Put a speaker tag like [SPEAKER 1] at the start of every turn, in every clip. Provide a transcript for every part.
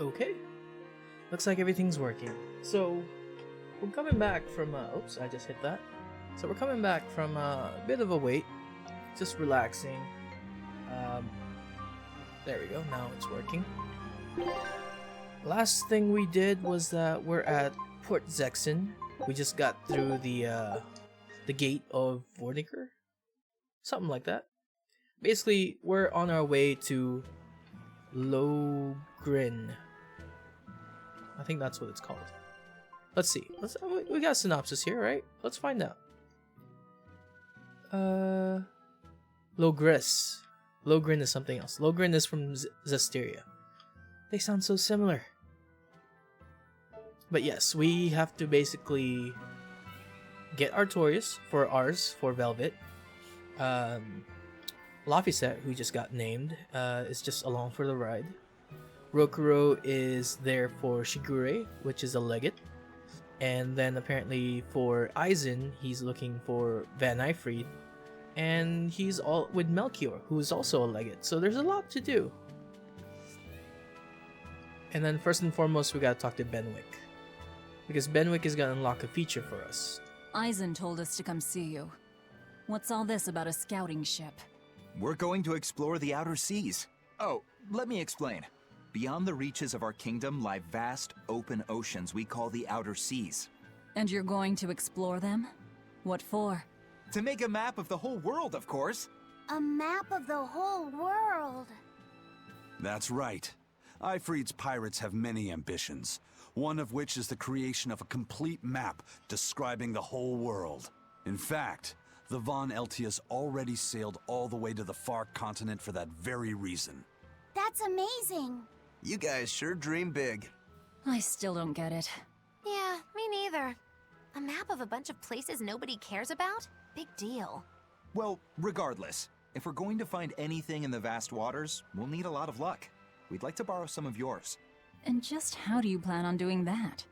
[SPEAKER 1] Okay. Looks like everything's working. So, we're coming back from, oops, I just hit that. So we're coming back from a bit of a wait. Just relaxing. There we go, now it's working. Last thing we did was that we're at Port Zexin. We just got through the gate of Vorniker. Something like that. Basically, we're on our way to Logrin. I think that's what it's called. Let's see. We got a synopsis here, right? Let's find out. Logris. Logrin is something else. Logrin is from Zesteria. They sound so similar. But yes, we have to basically get Artorias for Velvet. Laphicet, who just got named, is just along for the ride. Rokuro is there for Shigure, which is a legate. And then apparently for Aizen, he's looking for Van Eyfried. And he's all with Melchior, who is also a legate. So there's a lot to do. And then first and foremost, we gotta talk to Benwick. Because Benwick is gonna unlock a feature for us.
[SPEAKER 2] Aizen told us to come see you. What's all this about a scouting ship?
[SPEAKER 3] We're going to explore the outer seas. Oh, let me explain. Beyond the reaches of our kingdom lie vast, open oceans we call the outer seas.
[SPEAKER 2] And you're going to explore them? What for?
[SPEAKER 3] To make a map of the whole world, of course.
[SPEAKER 4] A map of the whole world.
[SPEAKER 5] That's right. Eyfried's pirates have many ambitions, one of which is the creation of a complete map describing the whole world. In fact, the Von Eltias already sailed all the way to the far continent for that very reason.
[SPEAKER 4] That's amazing.
[SPEAKER 6] You guys sure dream big.
[SPEAKER 2] I still don't get it.
[SPEAKER 7] Yeah, me neither. A map of a bunch of places nobody cares about? Big deal.
[SPEAKER 3] Well, regardless, if we're going to find anything in the vast waters, we'll need a lot of luck. We'd like to borrow some of yours.
[SPEAKER 2] And just how do you plan on doing that?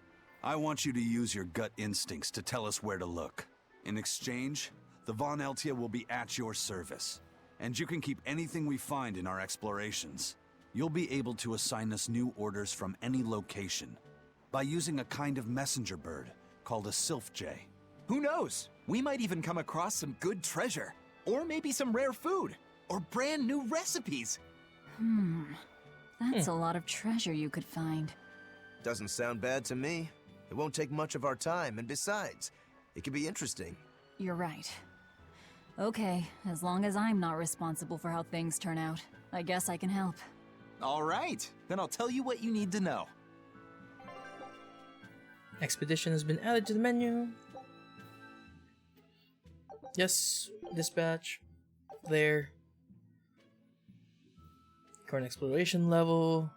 [SPEAKER 5] I want you to use your gut instincts to tell us where to look. In exchange, the Von Eltia will be at your service, and you can keep anything we find in our explorations. You'll be able to assign us new orders from any location by using a kind of messenger bird called a Sylph Jay.
[SPEAKER 3] Who knows? We might even come across some good treasure, or maybe some rare food, or brand new recipes.
[SPEAKER 2] That's a lot of treasure you could find.
[SPEAKER 6] Doesn't sound bad to me. It won't take much of our time, and besides, it could be interesting.
[SPEAKER 2] You're right. Okay, as long as I'm not responsible for how things turn out, I guess I can help.
[SPEAKER 3] All right, then I'll tell you what you need to know.
[SPEAKER 1] Expedition has been added to the menu. Yes, dispatch. There. Current exploration level.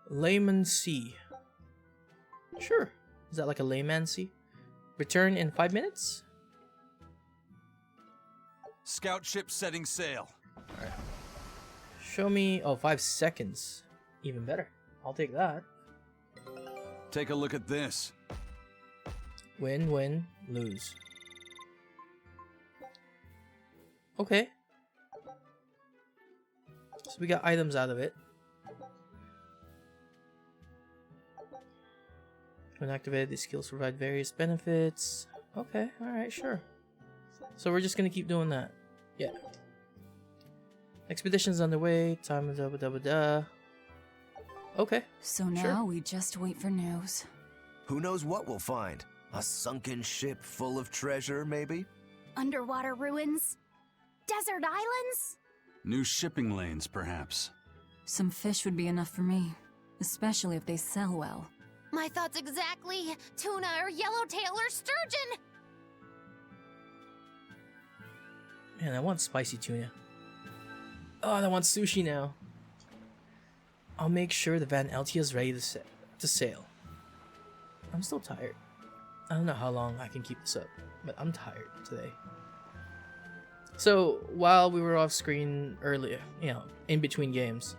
[SPEAKER 1] Layman Sea. Sure. Is that like a layman sea? Return in 5 minutes?
[SPEAKER 5] Scout ship setting sail.
[SPEAKER 1] Alright. Show me... Oh, 5 seconds. Even better. I'll take that.
[SPEAKER 5] Take a look at this.
[SPEAKER 1] Win, win, lose. Okay. So we got items out of it. When activated, these skills provide various benefits. Okay, alright, sure. So we're just gonna keep doing that. Yeah. Expedition's underway. Time is da. Okay.
[SPEAKER 2] So now
[SPEAKER 1] Sure.
[SPEAKER 2] we just wait for news.
[SPEAKER 6] Who knows what we'll find? A sunken ship full of treasure, maybe?
[SPEAKER 4] Underwater ruins? Desert islands?
[SPEAKER 5] New shipping lanes, perhaps.
[SPEAKER 2] Some fish would be enough for me, especially if they sell well.
[SPEAKER 7] My thoughts exactly. Tuna or yellowtail or sturgeon.
[SPEAKER 1] Man, I want spicy tuna. Oh, and I want sushi now. I'll make sure the Van Eltia is ready to sail. I'm still tired. I don't know how long I can keep this up, but I'm tired today. So, while we were off screen earlier, in between games,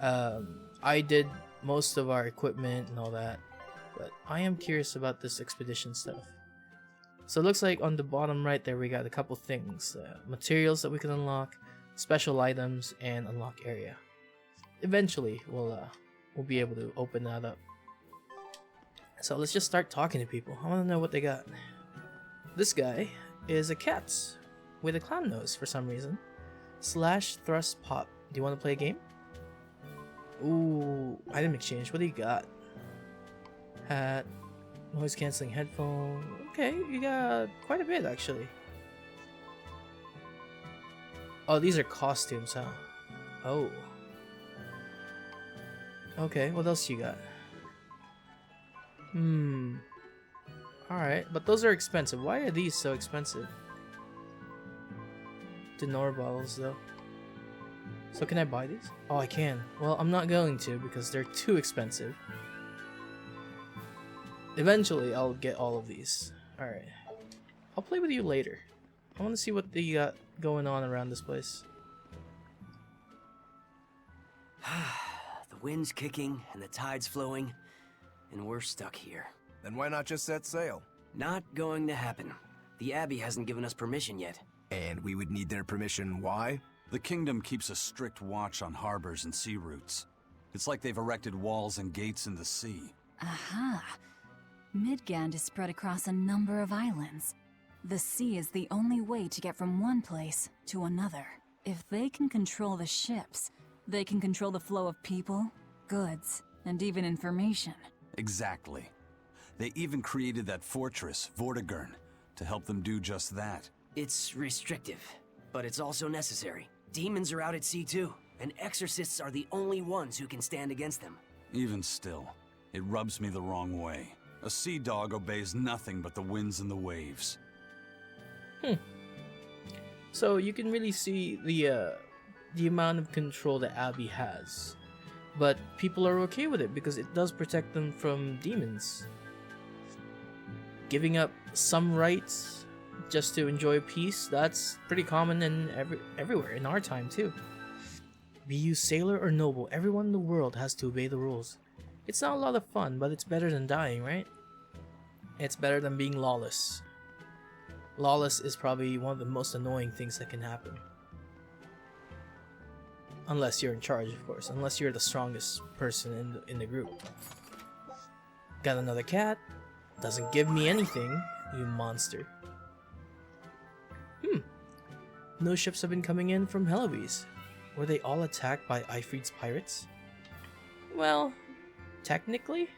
[SPEAKER 1] I did most of our equipment and all that, but I am curious about this expedition stuff. So it looks like on the bottom right there we got a couple things. Materials that we can unlock, special items, and unlock area. eventually we'll be able to open that up. So let's just start talking to people. I want to know what they got. This guy is a cat with a clown nose for some reason. Slash thrust pop. Do you want to play a game? Ooh, item exchange. What do you got? Hat, noise cancelling headphone. Okay, you got quite a bit actually. Oh, these are costumes, huh? Oh. Okay, what else you got? Alright, but those are expensive. Why are these so expensive? Dinar bottles, though. So can I buy these? Oh, I can. Well, I'm not going to because they're too expensive. Eventually, I'll get all of these. Alright. I'll play with you later. I want to see what they got going on around this place.
[SPEAKER 8] The wind's kicking and the tide's flowing, and we're stuck here.
[SPEAKER 6] Then why not just set sail?
[SPEAKER 8] Not going to happen. The Abbey hasn't given us permission yet.
[SPEAKER 6] And we would need their permission, why?
[SPEAKER 5] The kingdom keeps a strict watch on harbors and sea routes. It's like they've erected walls and gates in the sea.
[SPEAKER 2] Aha! Midgand is spread across a number of islands. The sea is the only way to get from one place to another. If they can control the ships, they can control the flow of people, goods, and even information.
[SPEAKER 5] Exactly. They even created that fortress, Vortigern, to help them do just that.
[SPEAKER 8] It's restrictive, but it's also necessary. Demons are out at sea too, and exorcists are the only ones who can stand against them.
[SPEAKER 5] Even still, it rubs me the wrong way. A sea dog obeys nothing but the winds and the waves.
[SPEAKER 1] So you can really see the amount of control the Abbey has. But people are okay with it because it does protect them from demons. Giving up some rights just to enjoy peace, that's pretty common in everywhere, in our time too. Be you sailor or noble, everyone in the world has to obey the rules. It's not a lot of fun, but it's better than dying, right? It's better than being lawless. Lawless is probably one of the most annoying things that can happen. Unless you're in charge, of course. Unless you're the strongest person in the group. Got another cat. Doesn't give me anything, you monster. No ships have been coming in from Heloise. Were they all attacked by Ifrit's pirates? Well, technically.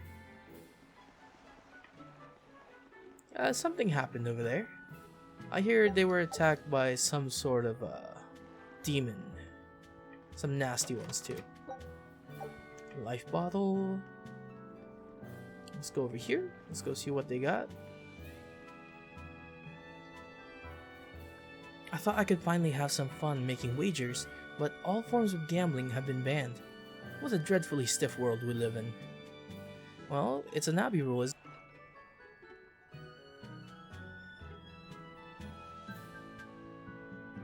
[SPEAKER 1] Something happened over there. I hear they were attacked by some sort of demon. Some nasty ones too. Life bottle. Let's go over here. Let's go see what they got. I thought I could finally have some fun making wagers, but all forms of gambling have been banned. What a dreadfully stiff world we live in. Well, it's an Abbey rule, isn't it?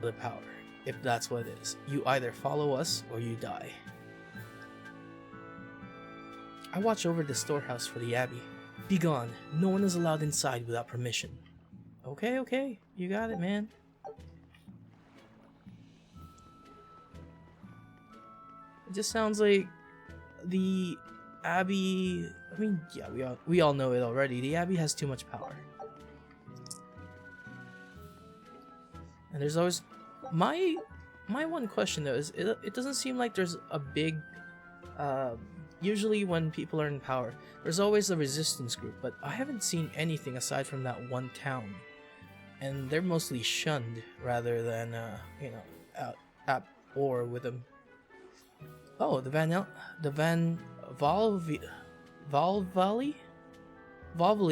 [SPEAKER 1] The power, if that's what it is. You either follow us or you die. I watch over the storehouse for the Abbey. Be gone. No one is allowed inside without permission. Okay. You got it, man. It just sounds like the Abbey... I mean, yeah, we all know it already. The Abbey has too much power. And there's always... My one question though is, it doesn't seem like there's a big... usually when people are in power, there's always a resistance group, but I haven't seen anything aside from that one town. And they're mostly shunned rather than, at war with them. Oh, the Van Valvali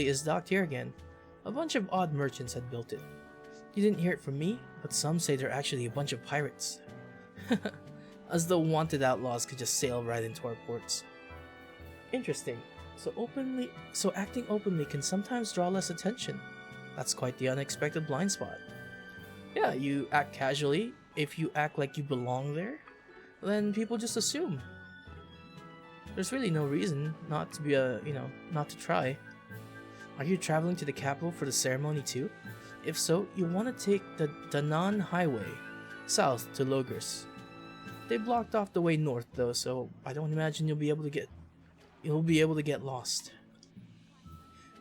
[SPEAKER 1] is docked here again. A bunch of odd merchants had built it. You didn't hear it from me, but some say they're actually a bunch of pirates. As though wanted outlaws could just sail right into our ports. Interesting. So acting openly can sometimes draw less attention. That's quite the unexpected blind spot. Yeah, you act casually. If you act like you belong there, then people just assume. There's really no reason not to be not to try. Are you traveling to the capital for the ceremony too? If so, you'll want to take the Danann Highway south to Logres. They blocked off the way north though, so I don't imagine you'll be able to get lost.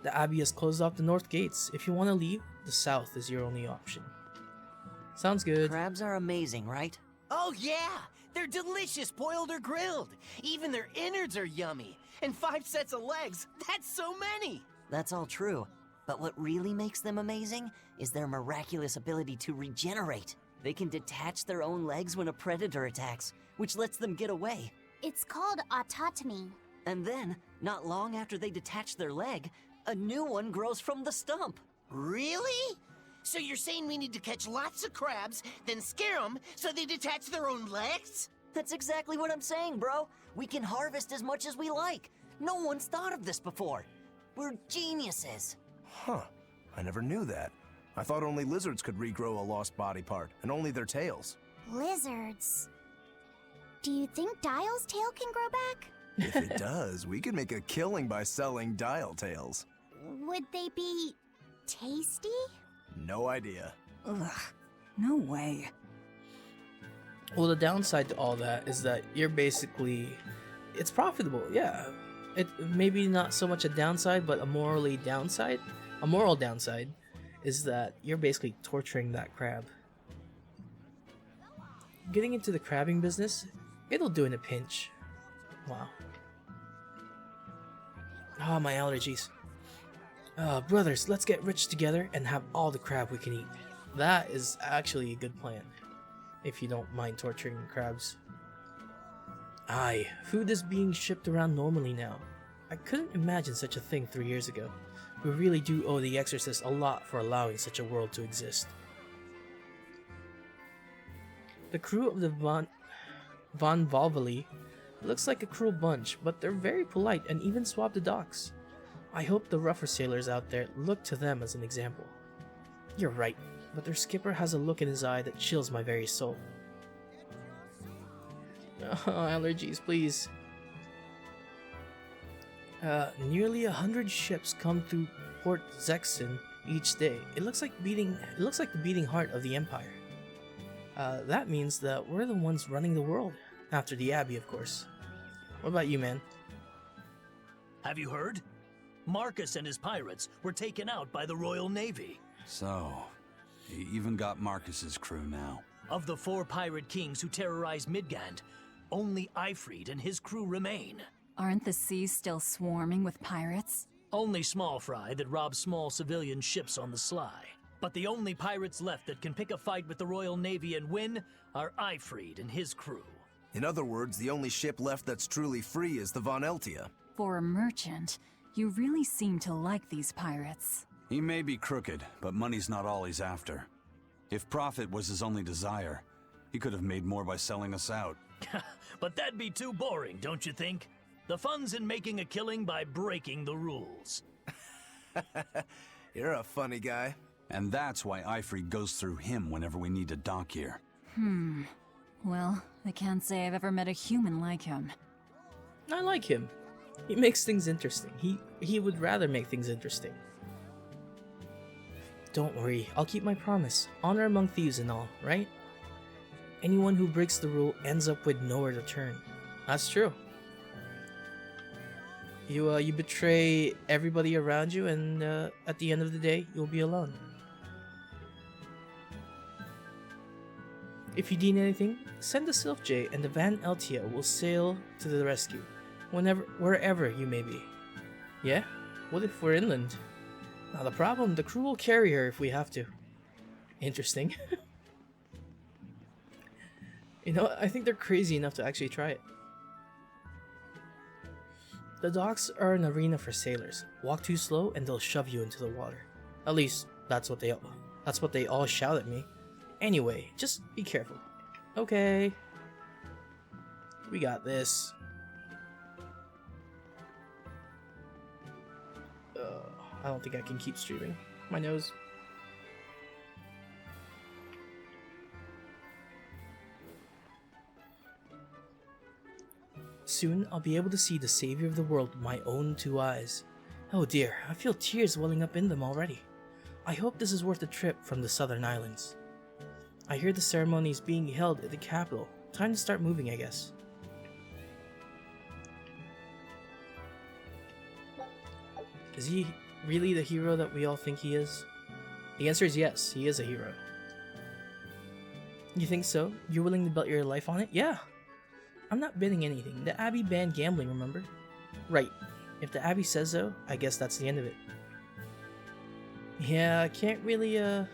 [SPEAKER 1] The Abbey has closed off the north gates. If you want to leave, the south is your only option. Sounds good.
[SPEAKER 9] Crabs are amazing, right?
[SPEAKER 10] Oh yeah! They're delicious boiled or grilled. Even their innards are yummy. And 5 sets of legs, that's so many!
[SPEAKER 9] That's all true. But what really makes them amazing is their miraculous ability to regenerate. They can detach their own legs when a predator attacks, which lets them get away.
[SPEAKER 4] It's called autotomy.
[SPEAKER 9] And then, not long after they detach their leg, a new one grows from the stump.
[SPEAKER 10] Really? So you're saying we need to catch lots of crabs, then scare them so they detach their own legs?
[SPEAKER 9] That's exactly what I'm saying, bro. We can harvest as much as we like. No one's thought of this before. We're geniuses.
[SPEAKER 6] Huh. I never knew that. I thought only lizards could regrow a lost body part, and only their tails.
[SPEAKER 4] Lizards. Do you think Dial's tail can grow back?
[SPEAKER 6] If it does, we could make a killing by selling dial tails.
[SPEAKER 4] Would they be tasty?
[SPEAKER 6] No idea.
[SPEAKER 2] Ugh, no way.
[SPEAKER 1] Well, the downside to all that is that you're basically, it's profitable, yeah. It maybe not so much a downside, but a moral downside is that you're basically torturing that crab. Getting into the crabbing business, it'll do in a pinch. Wow. Ah, my allergies. Brothers, let's get rich together and have all the crab we can eat. That is actually a good plan, if you don't mind torturing crabs. Aye, food is being shipped around normally now. I couldn't imagine such a thing 3 years ago. We really do owe the Exorcist a lot for allowing such a world to exist. The crew of the Von Valvali looks like a cruel bunch, but they're very polite and even swab the docks. I hope the rougher sailors out there look to them as an example. You're right, but their skipper has a look in his eye that chills my very soul. Oh, allergies, please. Nearly 100 ships come through Port Zexon each day. It looks like the beating heart of the Empire. That means that we're the ones running the world, after the Abbey, of course. What about you, man?
[SPEAKER 11] Have you heard? Marcus and his pirates were taken out by the Royal Navy.
[SPEAKER 5] So, he even got Marcus's crew now.
[SPEAKER 11] Of the 4 pirate kings who terrorized Midgand, only Ifrid and his crew remain.
[SPEAKER 2] Aren't the seas still swarming with pirates?
[SPEAKER 11] Only small fry that rob small civilian ships on the sly. But the only pirates left that can pick a fight with the Royal Navy and win are Ifrid and his crew.
[SPEAKER 6] In other words, the only ship left that's truly free is the Von Eltia.
[SPEAKER 2] For a merchant, you really seem to like these pirates.
[SPEAKER 5] He may be crooked, but money's not all he's after. If profit was his only desire, he could have made more by selling us out.
[SPEAKER 11] But that'd be too boring, don't you think? The fun's in making a killing by breaking the rules.
[SPEAKER 6] You're a funny guy.
[SPEAKER 5] And that's why Ifrid goes through him whenever we need to dock here.
[SPEAKER 2] Well, I can't say I've ever met a human like him.
[SPEAKER 1] I like him. He makes things interesting. He would rather make things interesting. Don't worry, I'll keep my promise. Honor among thieves and all, right? Anyone who breaks the rule ends up with nowhere to turn. That's true. You betray everybody around you, and at the end of the day, you'll be alone. If you need anything, send the Sylph J and the Van Eltia will sail to the rescue, wherever you may be. Yeah? What if we're inland? Not a problem, the crew will carry her if we have to. Interesting. You know, I think they're crazy enough to actually try it. The docks are an arena for sailors. Walk too slow and they'll shove you into the water. At least, that's what they all shout at me. Anyway, just be careful. Okay. We got this. I don't think I can keep streaming. My nose. Soon, I'll be able to see the savior of the world with my own 2 eyes. Oh dear, I feel tears welling up in them already. I hope this is worth the trip from the southern islands. I hear the ceremony is being held at the capital, time to start moving, I guess. Is he really the hero that we all think he is? The answer is yes, he is a hero. You think so? You're willing to bet your life on it? Yeah! I'm not betting anything. The Abbey banned gambling, remember? Right. If the Abbey says so, I guess that's the end of it. Yeah, I can't really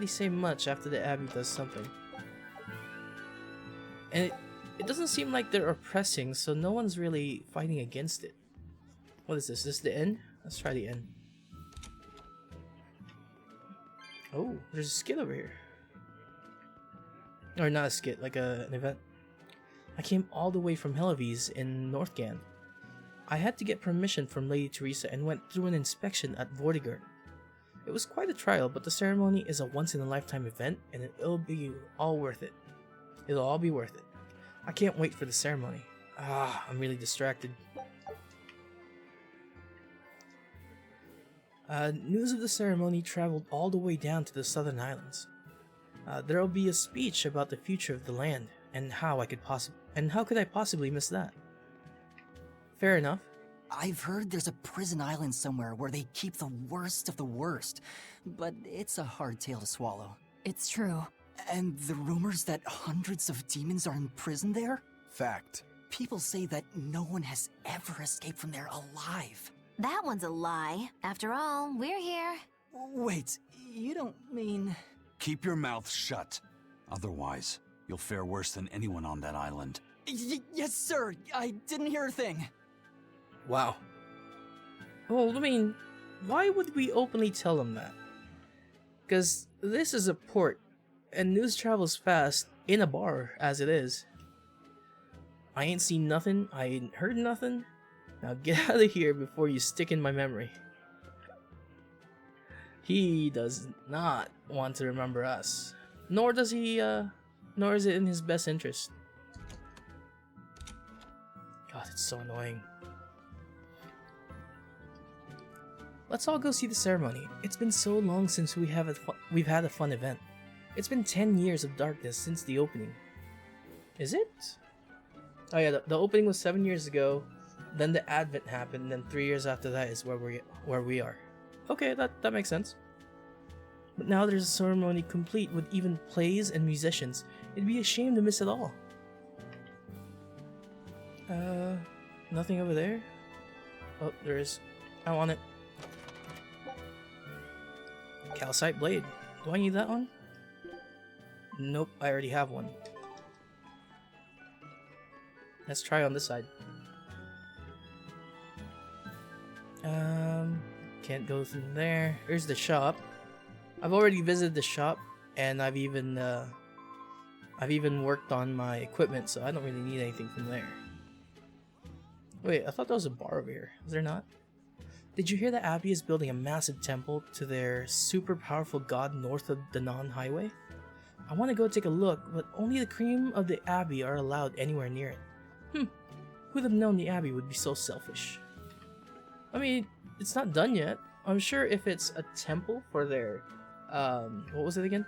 [SPEAKER 1] say much after the Abbey does something. And it doesn't seem like they're oppressing, so no one's really fighting against it. What is this? Is this the inn? Let's try the inn. Oh, there's a skit over here. Or not a skit, like an event. I came all the way from Helives in Northgand. I had to get permission from Lady Teresa and went through an inspection at Vortigern. It was quite a trial, but the ceremony is a once-in-a-lifetime event, and it'll be all worth it. It'll all be worth it. I can't wait for the ceremony. I'm really distracted. News of the ceremony traveled all the way down to the southern islands. There'll be a speech about the future of the land, and how could I possibly miss that? Fair enough.
[SPEAKER 9] I've heard there's a prison island somewhere where they keep the worst of the worst, but it's a hard tale to swallow.
[SPEAKER 2] It's true.
[SPEAKER 9] And the rumors that hundreds of demons are in prison there?
[SPEAKER 6] Fact.
[SPEAKER 9] People say that no one has ever escaped from there alive.
[SPEAKER 7] That one's a lie. After all, we're here.
[SPEAKER 9] Wait, you don't mean...
[SPEAKER 5] Keep your mouth shut. Otherwise, you'll fare worse than anyone on that island.
[SPEAKER 9] Yes, sir. I didn't hear a thing.
[SPEAKER 1] Wow. Well, I mean, why would we openly tell them that? Because this is a port, and news travels fast in a bar as it is. I ain't seen nothing, I ain't heard nothing. Now get out of here before you stick in my memory. He does not want to remember us. Nor does he, nor is it in his best interest. God, it's so annoying. Let's all go see the ceremony. It's been so long since we've had a fun event. It's been 10 years of darkness since the opening. Is it? Oh yeah, the opening was 7 years ago. Then the Advent happened. Then 3 years after that is where we are. Okay, that makes sense. But now there's a ceremony complete with even plays and musicians. It'd be a shame to miss it all. Nothing over there? Oh, there is. I want it. Calcite blade. Do I need that one? Nope, I already have one. Let's try on this side. Can't go through there. Here's the shop. I've already visited the shop, and I've even worked on my equipment, so I don't really need anything from there. Wait, I thought there was a bar over here. Is there not? Did you hear that Abbey is building a massive temple to their super powerful god north of the non-highway? I want to go take a look, but only the cream of the Abbey are allowed anywhere near it. Who'd have known the Abbey would be so selfish? I mean, it's not done yet. I'm sure if it's a temple for their, what was it again?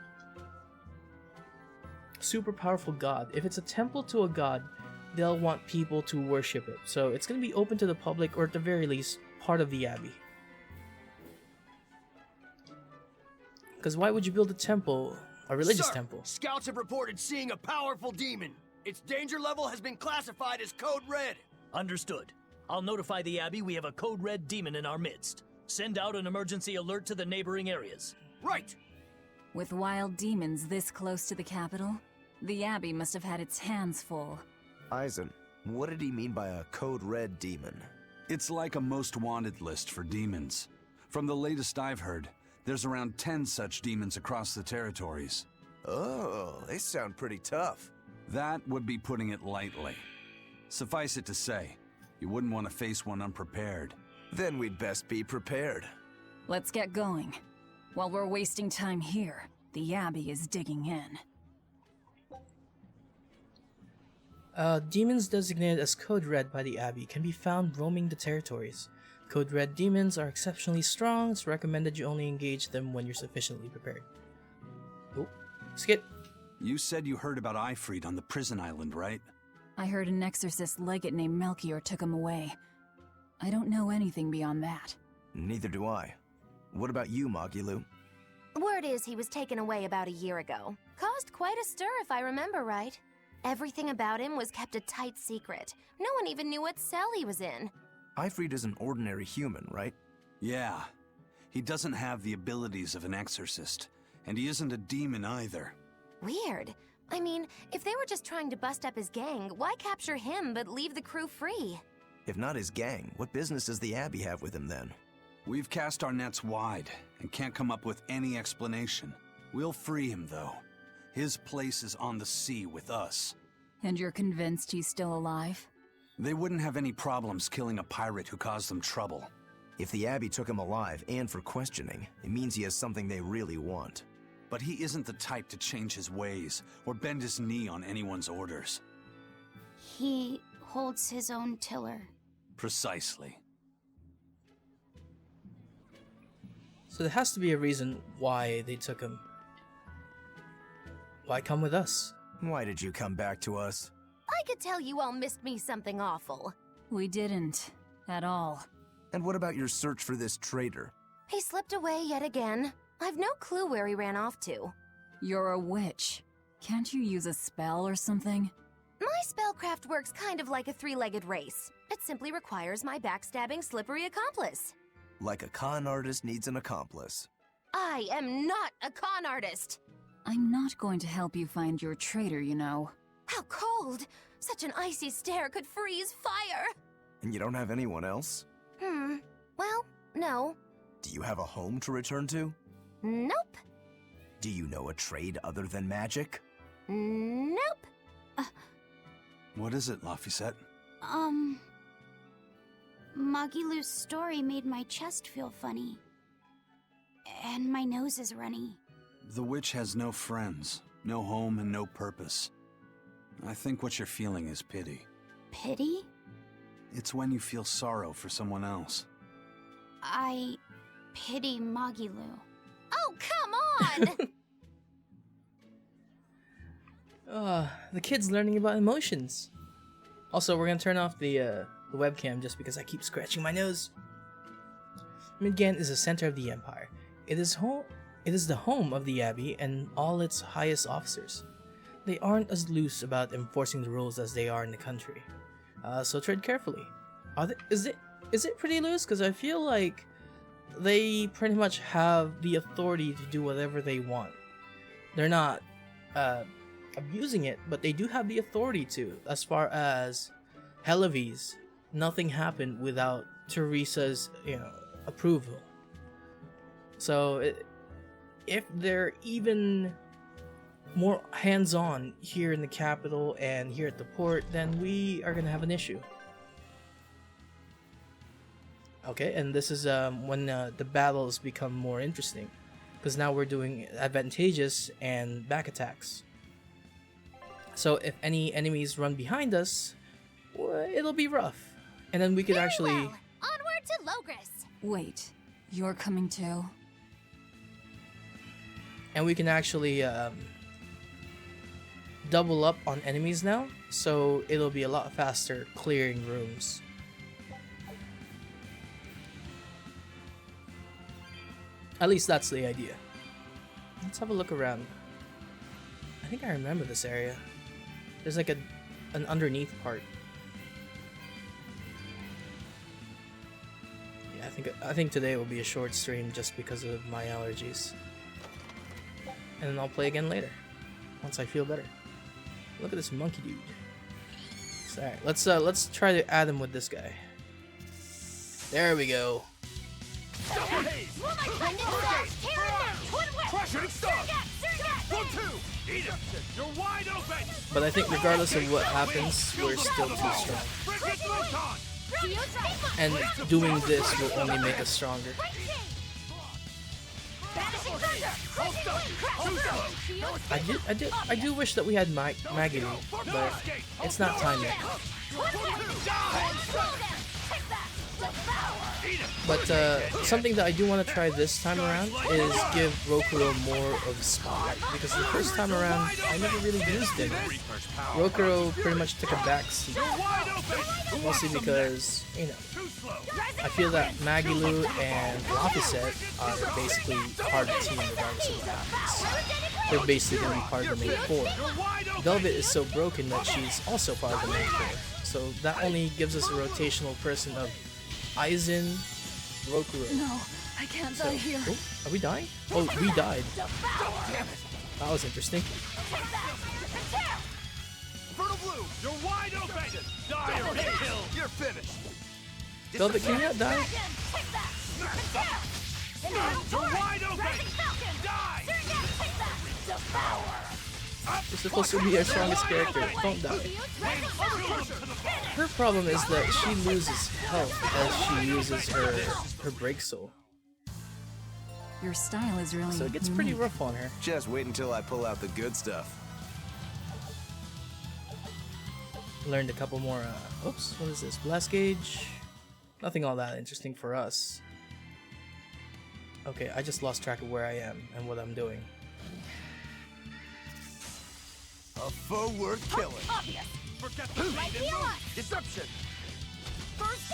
[SPEAKER 1] Super powerful god. If it's a temple to a god, they'll want people to worship it. So it's going to be open to the public, or at the very least, part of the Abbey. Because why would you build a temple, a religious temple?
[SPEAKER 12] Scouts have reported seeing a powerful demon. Its danger level has been classified as Code Red.
[SPEAKER 11] Understood. I'll notify the Abbey we have a Code Red demon in our midst. Send out an emergency alert to the neighboring areas.
[SPEAKER 12] Right!
[SPEAKER 2] With wild demons this close to the capital, the Abbey must have had its hands full.
[SPEAKER 6] Eisen, what did he mean by a Code Red demon?
[SPEAKER 5] It's like a most wanted list for demons. From the latest I've heard, there's around 10 such demons across the territories.
[SPEAKER 6] Oh, they sound pretty tough.
[SPEAKER 5] That would be putting it lightly. Suffice it to say, you wouldn't want to face one unprepared.
[SPEAKER 6] Then we'd best be prepared.
[SPEAKER 2] Let's get going. While we're wasting time here, the Abbey is digging in.
[SPEAKER 1] Demons designated as Code Red by the Abbey can be found roaming the territories. Code Red demons are exceptionally strong. It's recommended you only engage them when you're sufficiently prepared. Oh, skip.
[SPEAKER 5] You said you heard about Ifrit on the prison island, right?
[SPEAKER 2] I heard an exorcist legate named Melchior took him away. I don't know anything beyond that.
[SPEAKER 6] Neither do I. What about you, Magilu?
[SPEAKER 7] Word is he was taken away about a year ago. Caused quite a stir, if I remember right. Everything about him was kept a tight secret. No one even knew what cell he was in.
[SPEAKER 6] Ifrit is an ordinary human, right?
[SPEAKER 5] Yeah. He doesn't have the abilities of an exorcist, and he isn't a demon either.
[SPEAKER 7] Weird. I mean, if they were just trying to bust up his gang, why capture him but leave the crew free?
[SPEAKER 6] If not his gang, what business does the Abbey have with him then?
[SPEAKER 5] We've cast our nets wide and can't come up with any explanation. We'll free him, though. His place is on the sea with us.
[SPEAKER 2] And you're convinced he's still alive?
[SPEAKER 5] They wouldn't have any problems killing a pirate who caused them trouble.
[SPEAKER 6] If the Abbey took him alive and for questioning, it means he has something they really want.
[SPEAKER 5] But he isn't the type to change his ways or bend his knee on anyone's orders.
[SPEAKER 4] He holds his own tiller.
[SPEAKER 5] Precisely.
[SPEAKER 1] So there has to be a reason why they took him. Why come with us?
[SPEAKER 6] Why did you come back to us?
[SPEAKER 7] I could tell you all missed me something awful.
[SPEAKER 2] We didn't. At all.
[SPEAKER 6] And what about your search for this traitor?
[SPEAKER 7] He slipped away yet again. I've no clue where he ran off to.
[SPEAKER 2] You're a witch. Can't you use a spell or something?
[SPEAKER 7] My spellcraft works kind of like a three-legged race. It simply requires my backstabbing, slippery accomplice.
[SPEAKER 6] Like a con artist needs an accomplice.
[SPEAKER 7] I am not a con artist!
[SPEAKER 2] I'm not going to help you find your traitor, you know.
[SPEAKER 7] How cold! Such an icy stare could freeze fire!
[SPEAKER 6] And you don't have anyone else?
[SPEAKER 7] Well, no.
[SPEAKER 6] Do you have a home to return to?
[SPEAKER 7] Nope.
[SPEAKER 6] Do you know a trade other than magic?
[SPEAKER 7] Nope.
[SPEAKER 5] What is it, Laphicet?
[SPEAKER 4] Magilu's story made my chest feel funny. And my nose is runny.
[SPEAKER 5] The witch has no friends, no home, and no purpose. I think what you're feeling is pity.
[SPEAKER 4] Pity?
[SPEAKER 5] It's when you feel sorrow for someone else.
[SPEAKER 4] I pity Magilu.
[SPEAKER 7] Oh, come on!
[SPEAKER 1] The kid's learning about emotions. Also, we're gonna turn off the webcam just because I keep scratching my nose. Midgand is the center of the Empire. It is the home of the Abbey and all its highest officers. They aren't as loose about enforcing the rules as they are in the country. So tread carefully. Is it pretty loose? Because I feel like they pretty much have the authority to do whatever they want. They're not abusing it, but they do have the authority to. As far as Helavis, nothing happened without Teresa's, approval. So if they're even more hands-on here in the capital and here at the port, then we are gonna have an issue. Okay, and this is when the battles become more interesting, because now we're doing advantageous and back attacks. So if any enemies run behind us, well, it'll be rough, and then we could actually.
[SPEAKER 7] Onward to Logris.
[SPEAKER 2] Wait, you're coming too?
[SPEAKER 1] And we can actually double up on enemies now, so it'll be a lot faster clearing rooms. At least that's the idea. Let's have a look around. I think I remember this area. There's like an underneath part. Yeah, I think today will be a short stream just because of my allergies. And then I'll play again later, once I feel better. Look at this monkey dude. Alright, let's try to add him with this guy. There we go. But I think regardless of what happens, we're still too strong. And doing this will only make us stronger. I do wish that we had Maggie, but it's not time yet. But something that I do want to try this time around is give Rokuro more of spotlight, because the first time around I never really used him. Rokuro pretty much took a back seat, mostly because, you know, I feel that Magilu and Laphicet are basically part of the team regardless of what happens. They're basically going to be part of the main four. Velvet is so broken that she's also part of the main four, so that only gives us a rotational person of Aizen, Rokuro.
[SPEAKER 2] No, I can't die here.
[SPEAKER 1] Oh, are we dying? Oh, we died. That was interesting.
[SPEAKER 12] Fertile Blue, you're wide open! Die or get killed! You're finished!
[SPEAKER 1] Velvet, can you not die?
[SPEAKER 12] You're wide open! Die!
[SPEAKER 1] You're supposed to be our strongest character. Don't die. Her problem is that she loses health as she uses her break soul.
[SPEAKER 2] Your style is really
[SPEAKER 1] So it gets pretty rough on her.
[SPEAKER 6] Just wait until I pull out the good stuff.
[SPEAKER 1] Learned a couple more, oops, what is this? Blast gauge? Nothing all that interesting for us. Okay, I just lost track of where I am and what I'm doing.
[SPEAKER 6] A foe worth killing.
[SPEAKER 12] Forget the pain and move! Deception!
[SPEAKER 4] First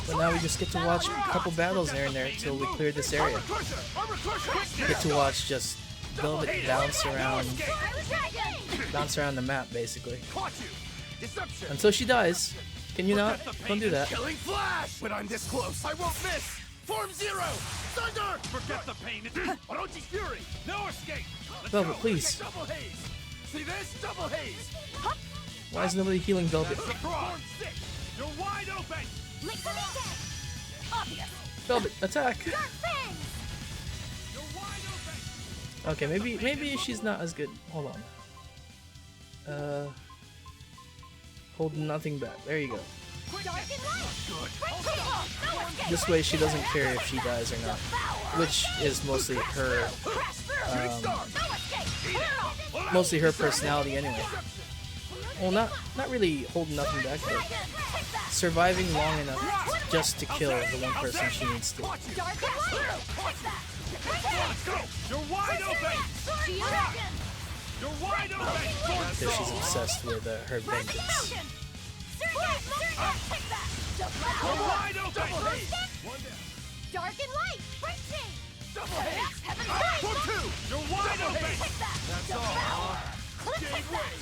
[SPEAKER 1] But now we just get to watch a couple battles there and there until we clear this area. Get to watch just Velvet bounce around the map, basically. Until she dies. Can you not? Don't do that.
[SPEAKER 12] Killing flash! When I'm this close, I won't miss! Form Zero! Thunder! Forget the pain and Orochi Fury! No escape! Let's
[SPEAKER 1] Velvet,
[SPEAKER 12] go.
[SPEAKER 1] please.
[SPEAKER 12] Double haze! See this? Double haze!
[SPEAKER 1] Why is nobody healing Velvet?
[SPEAKER 12] Form 6! You're wide open!
[SPEAKER 1] Velvet, attack! Okay, maybe she's not as good. Hold on. Hold nothing back. There you go. This way she doesn't care if she dies or not, which is mostly her, personality anyway. Well, not really holding nothing back, but surviving long enough just to kill the one person she needs to.
[SPEAKER 12] You're wide open! You're wide open!
[SPEAKER 1] Because she's obsessed with her vengeance.
[SPEAKER 12] You're wide open!
[SPEAKER 4] Dark and light! Breaching!
[SPEAKER 12] Double haze!
[SPEAKER 4] Heaven's
[SPEAKER 12] For 2! You're wide open! That's all! Gave way!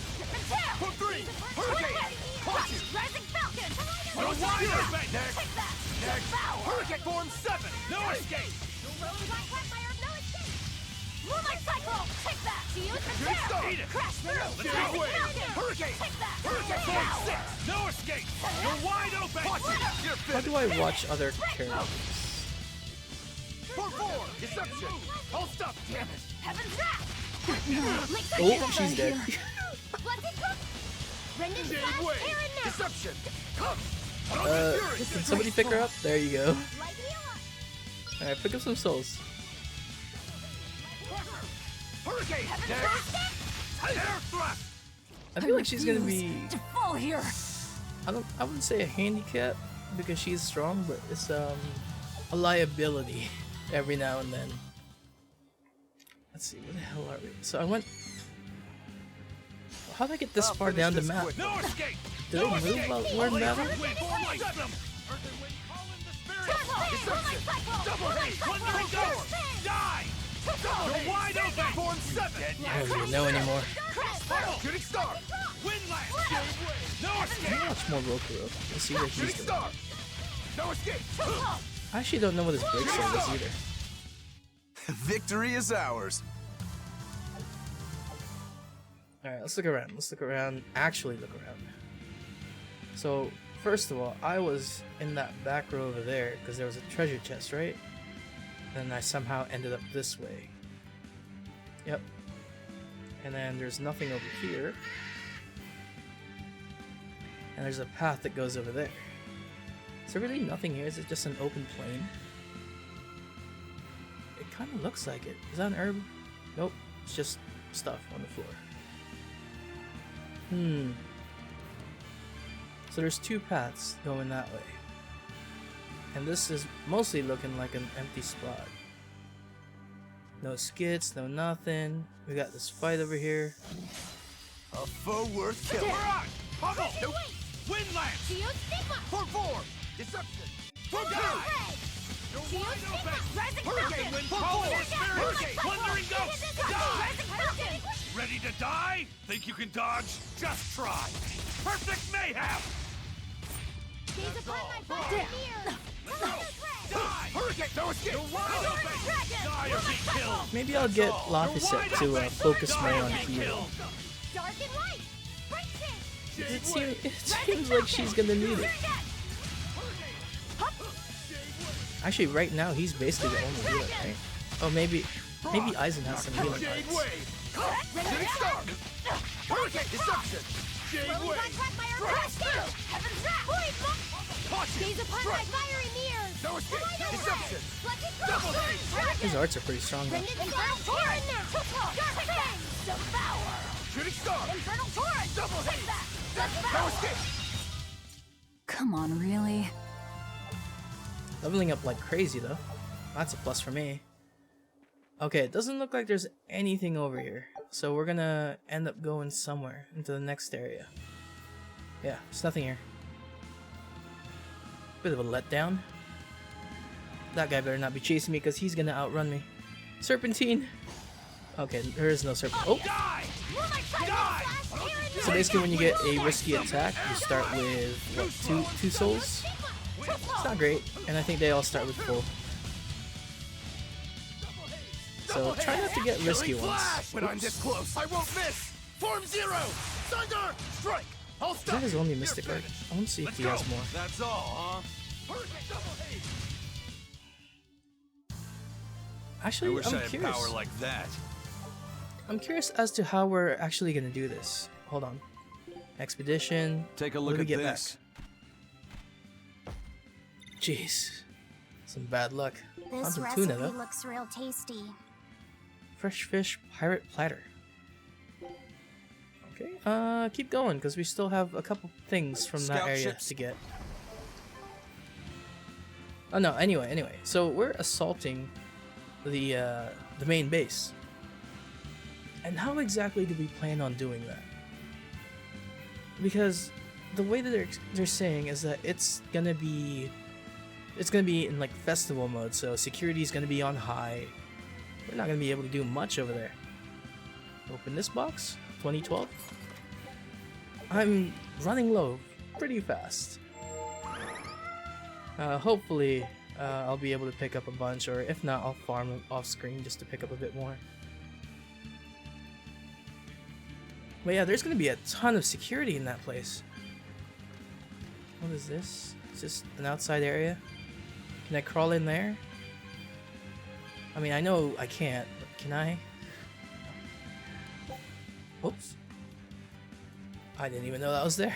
[SPEAKER 12] For 3! Hurricane!
[SPEAKER 4] Rising Falcon!
[SPEAKER 12] You're wide open! Next! Hurricane Form 7! No escape!
[SPEAKER 4] Moonlight Cycle! Take that! To use the
[SPEAKER 12] Good stuff! Eat it!
[SPEAKER 4] Crash through!
[SPEAKER 12] Gave way! Hurricane! Hurricane Form 6! No escape! You're wide open! You're
[SPEAKER 1] How do I watch other characters?
[SPEAKER 12] For 4! Deception! Hold stop! Damn it!
[SPEAKER 4] Heaven's Wrath!
[SPEAKER 1] Oh, she's dead.
[SPEAKER 12] Gave way! Deception! Come!
[SPEAKER 1] Can somebody pick her up? There you go. Alright, pick up some souls.
[SPEAKER 12] Hurricane! Next! Air thrust!
[SPEAKER 1] I feel like she's gonna be,
[SPEAKER 2] to fall here.
[SPEAKER 1] I wouldn't say a handicap because she's strong, but it's a liability every now and then. Let's see, where the hell are we? So I went. How did I get this far down the map?
[SPEAKER 12] No escape!
[SPEAKER 1] Did I move while we're in battle?
[SPEAKER 12] Double haze! One more go! Die! You're wide open! Form 7!
[SPEAKER 1] I don't even know anymore.
[SPEAKER 12] Shooting star! Windlash! No
[SPEAKER 1] I
[SPEAKER 12] escape!
[SPEAKER 1] watch more Rokuro. Let's see what he's
[SPEAKER 12] Shooting
[SPEAKER 1] doing.
[SPEAKER 12] star! No escape!
[SPEAKER 1] I actually don't know what his break soul is either.
[SPEAKER 6] Victory is ours.
[SPEAKER 1] Alright, let's look around. Let's look around. Actually look around. So, first of all, I was in that back row over there because there was a treasure chest, right? Then I somehow ended up this way. Yep. And then there's nothing over here. And there's a path that goes over there. Is there really nothing here? Is it just an open plain? It kind of looks like it. Is that an herb? Nope. It's just stuff on the floor. So there's two paths going that way. And this is mostly looking like an empty spot. No skits, no nothing. We got this fight over here.
[SPEAKER 6] A foe worth killing.
[SPEAKER 12] Pummel! Windland! Perform! Deception! Die! You're wide open! Hurricane wind! Hurricane! Wandering ghost! Die! Ready to die? Think you can dodge? Just try! Perfect mayhem! That's all. Die! Hurricane! No escape! You're wide open! Die or be killed!
[SPEAKER 1] Maybe I'll get Laphicet to focus more on heal.
[SPEAKER 4] Dark and light!
[SPEAKER 1] It seems like she's gonna need it. Actually, right now he's basically the only healer, right? Oh, maybe Aizen has some healing cards.
[SPEAKER 12] Hurricane deception!
[SPEAKER 4] Gaze upon my fiery mirrors!
[SPEAKER 12] No escape! Deception!
[SPEAKER 4] Double
[SPEAKER 1] His arts are pretty strong though.
[SPEAKER 4] Infernal Torrent! Dark Fang! Devour!
[SPEAKER 12] Shooting star!
[SPEAKER 4] Infernal Torrent!
[SPEAKER 12] Double haste!
[SPEAKER 4] Devour!
[SPEAKER 12] No escape!
[SPEAKER 2] Come on, really?
[SPEAKER 1] Leveling up like crazy though. That's a plus for me. Okay, it doesn't look like there's anything over here. So we're gonna end up going somewhere into the next area. Yeah, there's nothing here. Bit of a letdown. That guy better not be chasing me because he's gonna outrun me. Serpentine! Okay, there is no serpentine. Oh!
[SPEAKER 12] Die!
[SPEAKER 1] So basically when you get a risky attack, you start with, what, two souls? It's not great, and I think they all start with full. So try not to get risky ones.
[SPEAKER 12] When I'm this close, I won't miss! Form zero! Thunder! Strike! I'll stop!
[SPEAKER 1] That is only Mystic Art. I want to see if he has more.
[SPEAKER 12] That's all, huh?
[SPEAKER 1] Actually,
[SPEAKER 5] I wish
[SPEAKER 1] I'm
[SPEAKER 5] I had
[SPEAKER 1] curious.
[SPEAKER 5] power like that.
[SPEAKER 1] I'm curious as to how we're actually gonna do this. Hold on. Expedition.
[SPEAKER 5] Take a
[SPEAKER 1] What
[SPEAKER 5] look
[SPEAKER 1] do we
[SPEAKER 5] at
[SPEAKER 1] get
[SPEAKER 5] this.
[SPEAKER 1] back? Jeez. Some bad luck. Found
[SPEAKER 4] This
[SPEAKER 1] some
[SPEAKER 4] recipe
[SPEAKER 1] tuna though.
[SPEAKER 4] looks real tasty.
[SPEAKER 1] Fresh fish pirate platter. Okay, keep going because we still have a couple things from that
[SPEAKER 5] Scout
[SPEAKER 1] area
[SPEAKER 5] ships.
[SPEAKER 1] to get. Oh no, anyway. So we're assaulting the main base. And how exactly do we plan on doing that? Because the way that they're saying is that it's gonna be in like festival mode, so security is gonna be on high. We're not gonna be able to do much over there. Open this box. 2012. I'm running low pretty fast. Hopefully I'll be able to pick up a bunch, or if not, I'll farm off screen just to pick up a bit more. But yeah, there's gonna be a ton of security in that place. What is this? It's just an outside area. Can I crawl in there? I mean, I know I can't, but can I? Whoops. I didn't even know that was there.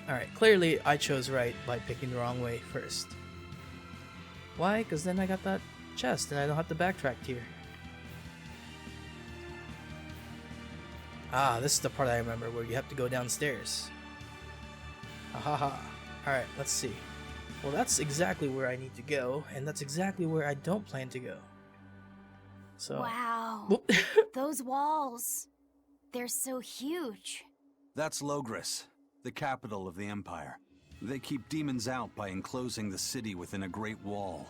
[SPEAKER 1] Alright, clearly I chose right by picking the wrong way first. Why? Because then I got that chest and I don't have to backtrack here. Ah, this is the part I remember where you have to go downstairs. Ahaha. Alright, let's see. Well, that's exactly where I need to go, and that's exactly where I don't plan to go. So.
[SPEAKER 4] Wow.
[SPEAKER 1] Whoop.
[SPEAKER 4] Those walls. They're so huge.
[SPEAKER 5] That's Logris, the capital of the Empire. They keep demons out by enclosing the city within a great wall.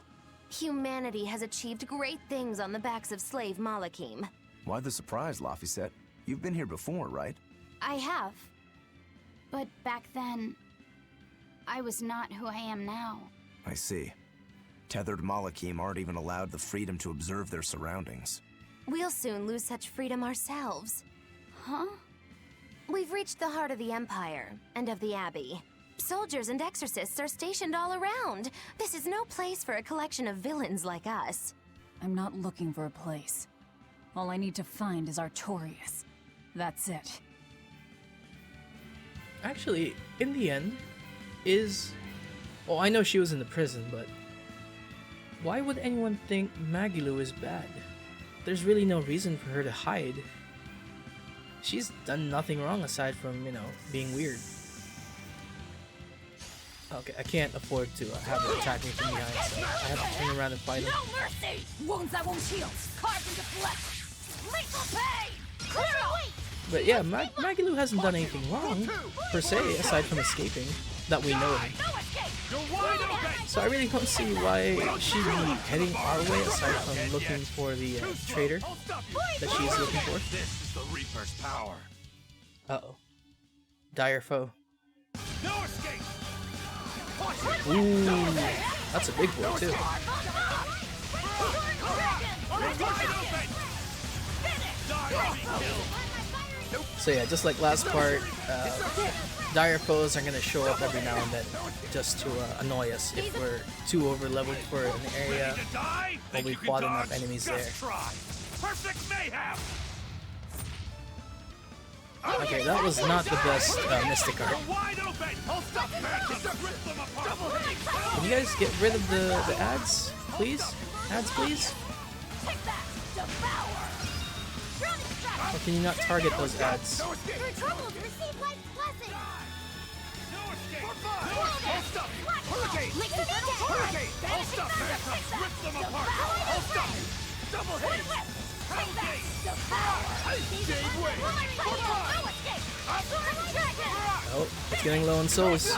[SPEAKER 7] Humanity has achieved great things on the backs of slave Malakim.
[SPEAKER 6] Why the surprise, Laphicet? You've been here before, right?
[SPEAKER 4] I have. But back then, I was not who I am now.
[SPEAKER 6] I see. Tethered Malakim aren't even allowed the freedom to observe their surroundings.
[SPEAKER 7] We'll soon lose such freedom ourselves.
[SPEAKER 4] Huh?
[SPEAKER 7] We've reached the heart of the Empire, and of the Abbey. Soldiers and exorcists are stationed all around. This is no place for a collection of villains like us.
[SPEAKER 2] I'm not looking for a place. All I need to find is Artorias. That's it.
[SPEAKER 1] Actually, in the end, well, I know she was in the prison, but why would anyone think Magilu is bad? there's really no reason for her to hide. She's done nothing wrong aside from, you know, being weird. Okay, I can't afford to have her attack me from behind, so I have to turn around and fight him.
[SPEAKER 2] No mercy! Wounds that won't heal, carved into flesh. Lethal pain! Clear!
[SPEAKER 1] But yeah, Magalu hasn't done anything wrong, per se, aside from escaping, that we know of. So I really don't see why she'd be heading our way, aside from looking for the traitor that she's looking for.
[SPEAKER 12] This is the Reaper's power.
[SPEAKER 1] Uh-oh. Dire foe.
[SPEAKER 12] No escape.
[SPEAKER 1] Ooh, that's a big boy too. So yeah, just like last part, dire foes are gonna show up every now and then, just to annoy us if we're too over leveled for an area, or we fought enough enemies there.
[SPEAKER 12] Perfect mayhem.
[SPEAKER 1] Okay, that was not the best Mystic Art. Can you guys get rid of the ads, please? Ads, please? Or can you not target those ads? Oh, it's getting low on souls.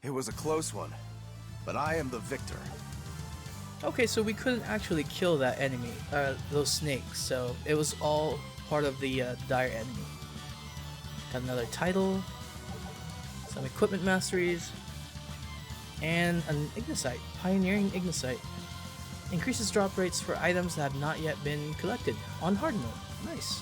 [SPEAKER 6] It was a close one, but I am the victor.
[SPEAKER 1] Okay, so we couldn't actually kill that enemy, those snakes, so it was all part of the dire enemy. Got another title, some equipment masteries, and an Ignicite, Pioneering Ignicite. Increases drop rates for items that have not yet been collected on hard mode. Nice.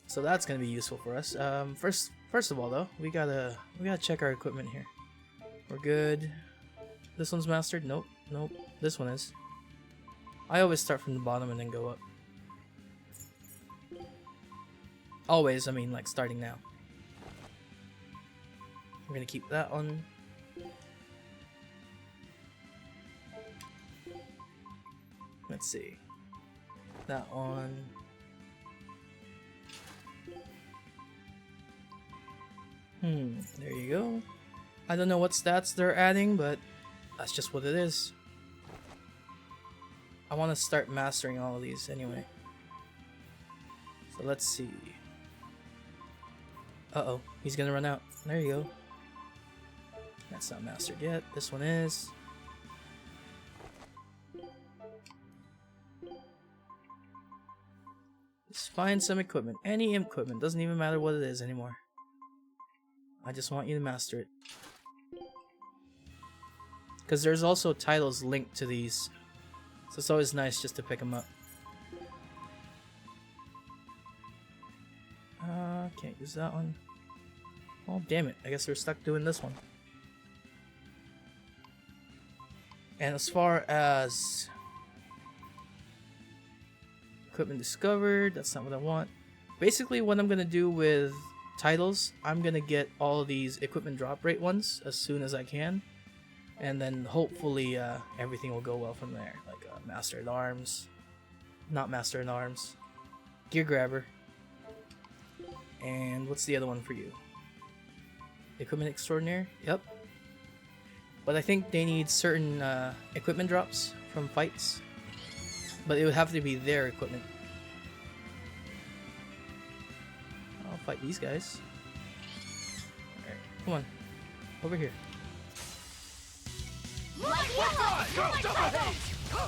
[SPEAKER 1] So that's gonna be useful for us. First of all though, we gotta check our equipment here. We're good. This one's mastered? Nope, nope. This one is. I always start from the bottom and then go up. Always, I mean like starting now. We're gonna keep that one. Let's see. That one. There you go. I don't know what stats they're adding, but that's just what it is. I want to start mastering all of these anyway. So let's see. Uh-oh, he's gonna run out. There you go. That's not mastered yet. This one is. Just find some equipment. Any equipment. Doesn't even matter what it is anymore. I just want you to master it. Because there's also titles linked to these. So it's always nice just to pick them up. Can't use that one. Oh, damn it. I guess we're stuck doing this one. And as far as equipment discovered, that's not what I want. Basically, what I'm going to do with titles, I'm going to get all of these equipment drop rate ones as soon as I can. And then hopefully everything will go well from there. Like Master at Arms. Not Master at Arms. Gear Grabber. And what's the other one for you? Equipment Extraordinaire? Yep. But I think they need certain equipment drops from fights. But it would have to be their equipment. I'll fight these guys. Alright, come on. Over here.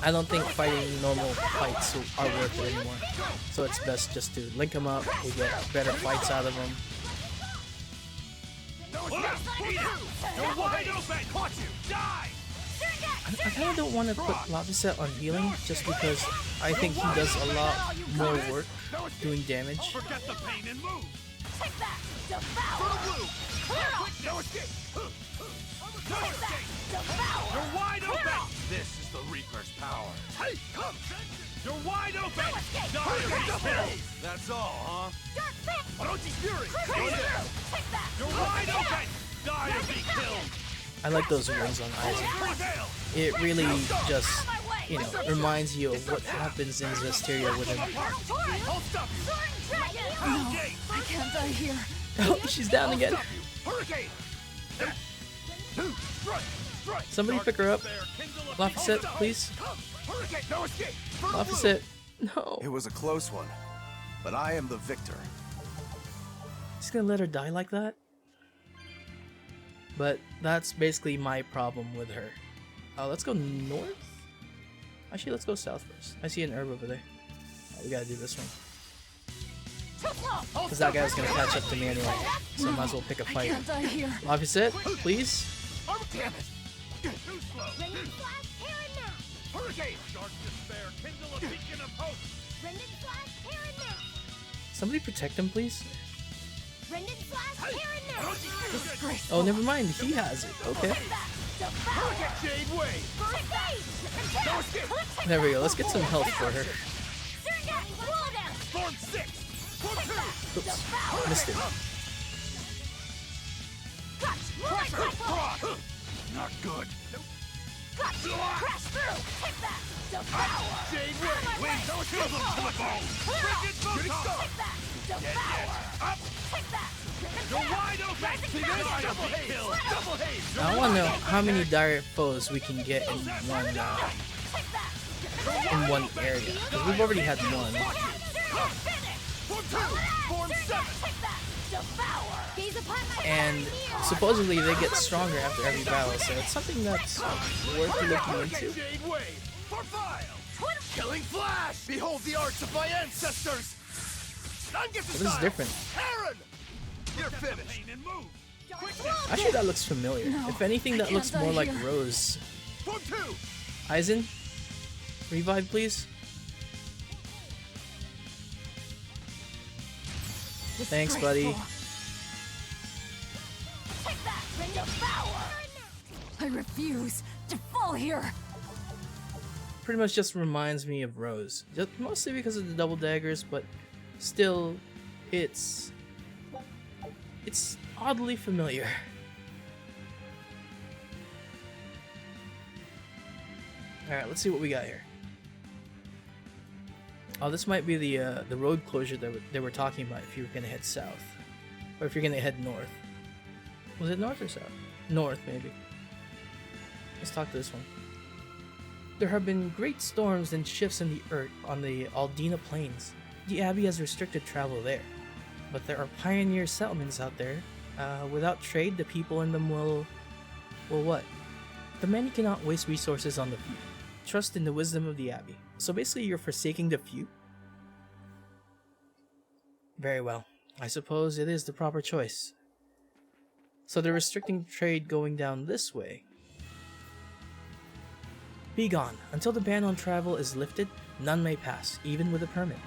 [SPEAKER 1] I don't think fighting normal fights are worth it anymore. So it's best just to link them up, we get better fights out of them. I kind of don't want to put Lapiset on healing just because I think he does a lot more work doing damage.
[SPEAKER 12] Take that! Devour! No escape! No escape! Devour! You're wide open! This is the Reaper's power. Hey, come! You're wide open! No escape!
[SPEAKER 5] That's all, huh?
[SPEAKER 12] Dark Fit! Orochi's Fury! Take that! You're wide open! Die or be killed!
[SPEAKER 1] I like those rings on Aizen. It really just, you know, reminds you of what happens in Zestiria with him.
[SPEAKER 12] I'll stop you!
[SPEAKER 2] No, I can't die here.
[SPEAKER 1] Oh, she's down again.
[SPEAKER 12] Hurricane!
[SPEAKER 1] Somebody pick her up. Laphicet, please.
[SPEAKER 12] Hurricane! No escape!
[SPEAKER 1] Laphicet. No.
[SPEAKER 6] It was a close one, but I am the victor.
[SPEAKER 1] He's gonna let her die like that? But that's basically my problem with her. Let's go north? Actually, let's go south first. I see an herb over there. Oh, we gotta do this one. Because that guy's gonna catch up to me anyway. So I might as well pick a fight. Laphicet, please.
[SPEAKER 12] Oh, damn it! Too slow! Hurricane! Dark despair, kindle a beacon of hope!
[SPEAKER 1] Somebody protect him, please.
[SPEAKER 12] Disgrace!
[SPEAKER 1] Oh, never mind. He has it. Okay.
[SPEAKER 12] Hurricane Jade Wave! No escape!
[SPEAKER 1] There we go. Let's get some health for her.
[SPEAKER 12] Storm 6! Storm 2!
[SPEAKER 1] Oops. Missed it.
[SPEAKER 12] Not good. Crash through! Take that! Devour! Jade Wave! Wait, no escape! To the bone! Frigid Photon! Take that! Devour! Up! Take that! You're wide open! See this? Double haze! Double haze!
[SPEAKER 1] I want to know how many direct foes we can get in one area. Because we've already had one. And supposedly they get stronger after every battle, so it's something that's worth looking into.
[SPEAKER 12] Killing Flash! Behold the arts of my ancestors!
[SPEAKER 1] This is different.
[SPEAKER 12] Aaron! You're finished!
[SPEAKER 1] Actually, that looks familiar. If anything, that looks more like Rose. Aizen, revive, please. Thanks, buddy.
[SPEAKER 2] I refuse to fall here.
[SPEAKER 1] Pretty much just reminds me of Rose. Just mostly because of the double daggers, but still, it's oddly familiar. Alright, let's see what we got here. Oh, this might be the road closure that they were talking about if you were gonna head south. Or if you're gonna head north. Was it north or south? North, maybe. Let's talk to this one. There have been great storms and shifts in the earth on the Aldina Plains. The Abbey has restricted travel there. But there are pioneer settlements out there. Without trade, the people in them will what? The many cannot waste resources on the few. Trust in the wisdom of the Abbey. So basically you're forsaking the few? Very well. I suppose it is the proper choice. So they're restricting trade going down this way. Be gone. Until the ban on travel is lifted, none may pass, even with a permit.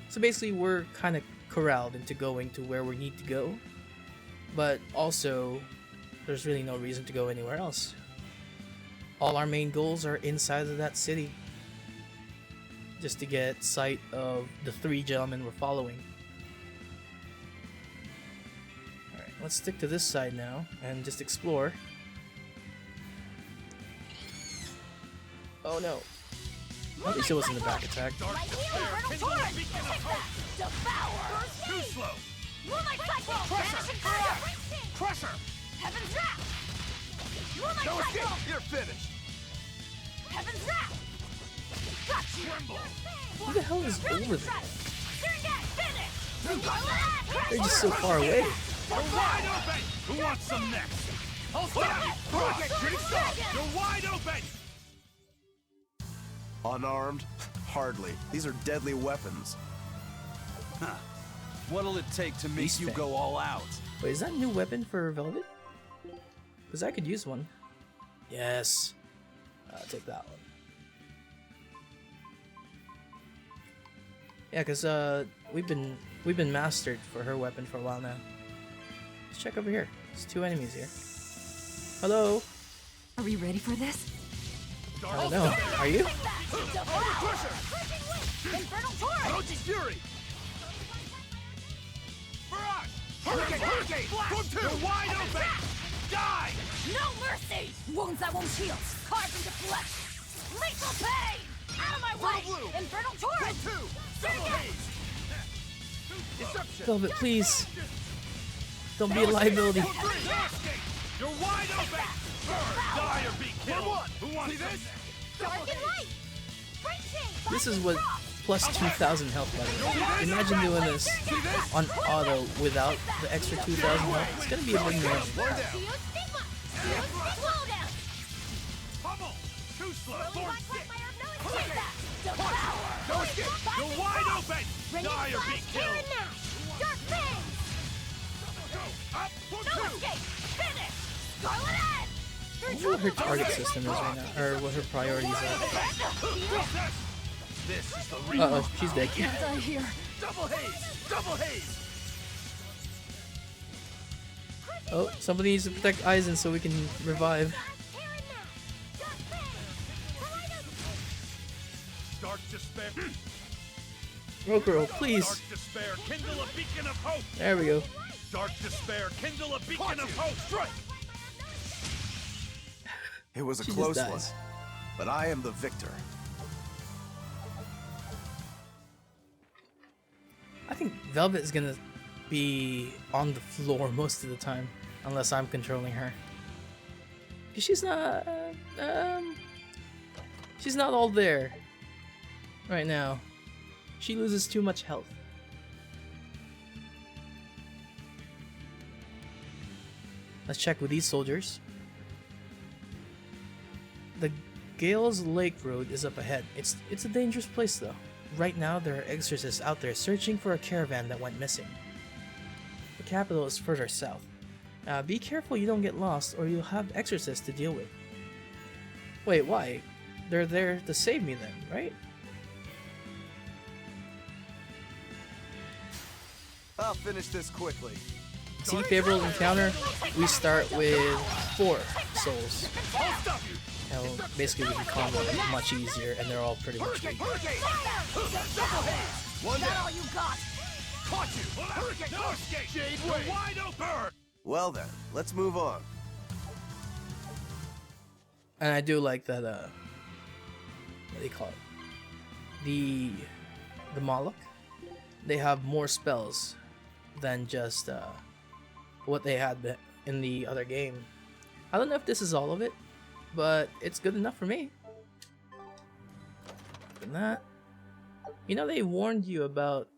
[SPEAKER 1] So basically we're kind of corralled into going to where we need to go, but also there's really no reason to go anywhere else. All our main goals are inside of that city, just to get sight of the three gentlemen we're following. Alright, let's stick to this side now and just explore. Oh no. At least it wasn't a back attack.
[SPEAKER 12] Too slow! Crusher!
[SPEAKER 4] Heaven's Wrath!
[SPEAKER 12] No escape! You're finished!
[SPEAKER 4] Heaven's Wrath! Got you!
[SPEAKER 1] Who the hell is over there? They're just so far away.
[SPEAKER 12] You're wide open! Who wants some next? I'll stop you! You're wide open!
[SPEAKER 6] Unarmed? Hardly. These are deadly weapons.
[SPEAKER 5] Huh. What'll it take to make
[SPEAKER 1] Beast
[SPEAKER 5] you
[SPEAKER 1] Fang.
[SPEAKER 5] go all out?
[SPEAKER 1] Wait, is that a new weapon for Velvet? Because I could use one. Yes. I'll take that one. Yeah, because we've been mastered for her weapon for a while now. Let's check over here. There's 2 enemies here. Hello.
[SPEAKER 2] Are we ready for this?
[SPEAKER 1] I don't know. Are you?
[SPEAKER 12] Infernal Torrent! Fury! Barrage! Hurricane! You're wide open! Die!
[SPEAKER 2] No mercy! Wounds that won't heal. Carved into flesh. Lethal pain! Out of my way! Infernal Torrent!
[SPEAKER 1] Velvet, please. Don't be a liability.
[SPEAKER 12] You're wide open! Die or be killed! Who wants this?
[SPEAKER 4] Dark and light!
[SPEAKER 1] This is what plus 2,000 health, by the way. Imagine doing this on auto without the extra 2,000 health. It's gonna be a big man.
[SPEAKER 12] Pummel! Too slow! You're wide open! Die or be killed!
[SPEAKER 4] Dark Fang!
[SPEAKER 12] Up!
[SPEAKER 4] No escape! Finish! Scarlet Edge!
[SPEAKER 1] I wonder what her target system is right now, or what her priorities are.
[SPEAKER 12] This is the
[SPEAKER 1] Uh-oh, she's dead.
[SPEAKER 2] Die here.
[SPEAKER 12] Double haze! Double haze!
[SPEAKER 1] Oh, somebody needs to protect Aizen so we can revive.
[SPEAKER 12] Dark despair.
[SPEAKER 1] Rokuro, please.
[SPEAKER 12] Dark despair, kindle a beacon of hope.
[SPEAKER 1] There we go.
[SPEAKER 12] Dark despair, kindle a beacon of hope. Strike.
[SPEAKER 6] It was a
[SPEAKER 1] She
[SPEAKER 6] close
[SPEAKER 1] just
[SPEAKER 6] one,
[SPEAKER 1] dies.
[SPEAKER 6] but I am the victor.
[SPEAKER 1] I think Velvet is gonna be on the floor most of the time, unless I'm controlling her. 'Cause she's not all there right now. She loses too much health. Let's check with these soldiers. The Gale's Lake Road is up ahead. It's a dangerous place though. Right now there are exorcists out there searching for a caravan that went missing. The capital is further south. Be careful you don't get lost or you'll have exorcists to deal with. Wait, why? They're there to save me then, right?
[SPEAKER 6] I'll finish this quickly.
[SPEAKER 1] See, favorable encounter, we start with 4 souls. Now, basically we can combo much easier and they're all pretty much weak.
[SPEAKER 12] One down. All you got. Caught you. Hurricane. No escape. Jade, we're wide open.
[SPEAKER 6] Well then, let's move on.
[SPEAKER 1] And I do like that, what do you call it? The Moloch, they have more spells than just what they had in the other game. I don't know if this is all of it, but it's good enough for me. And that, you know, they warned you about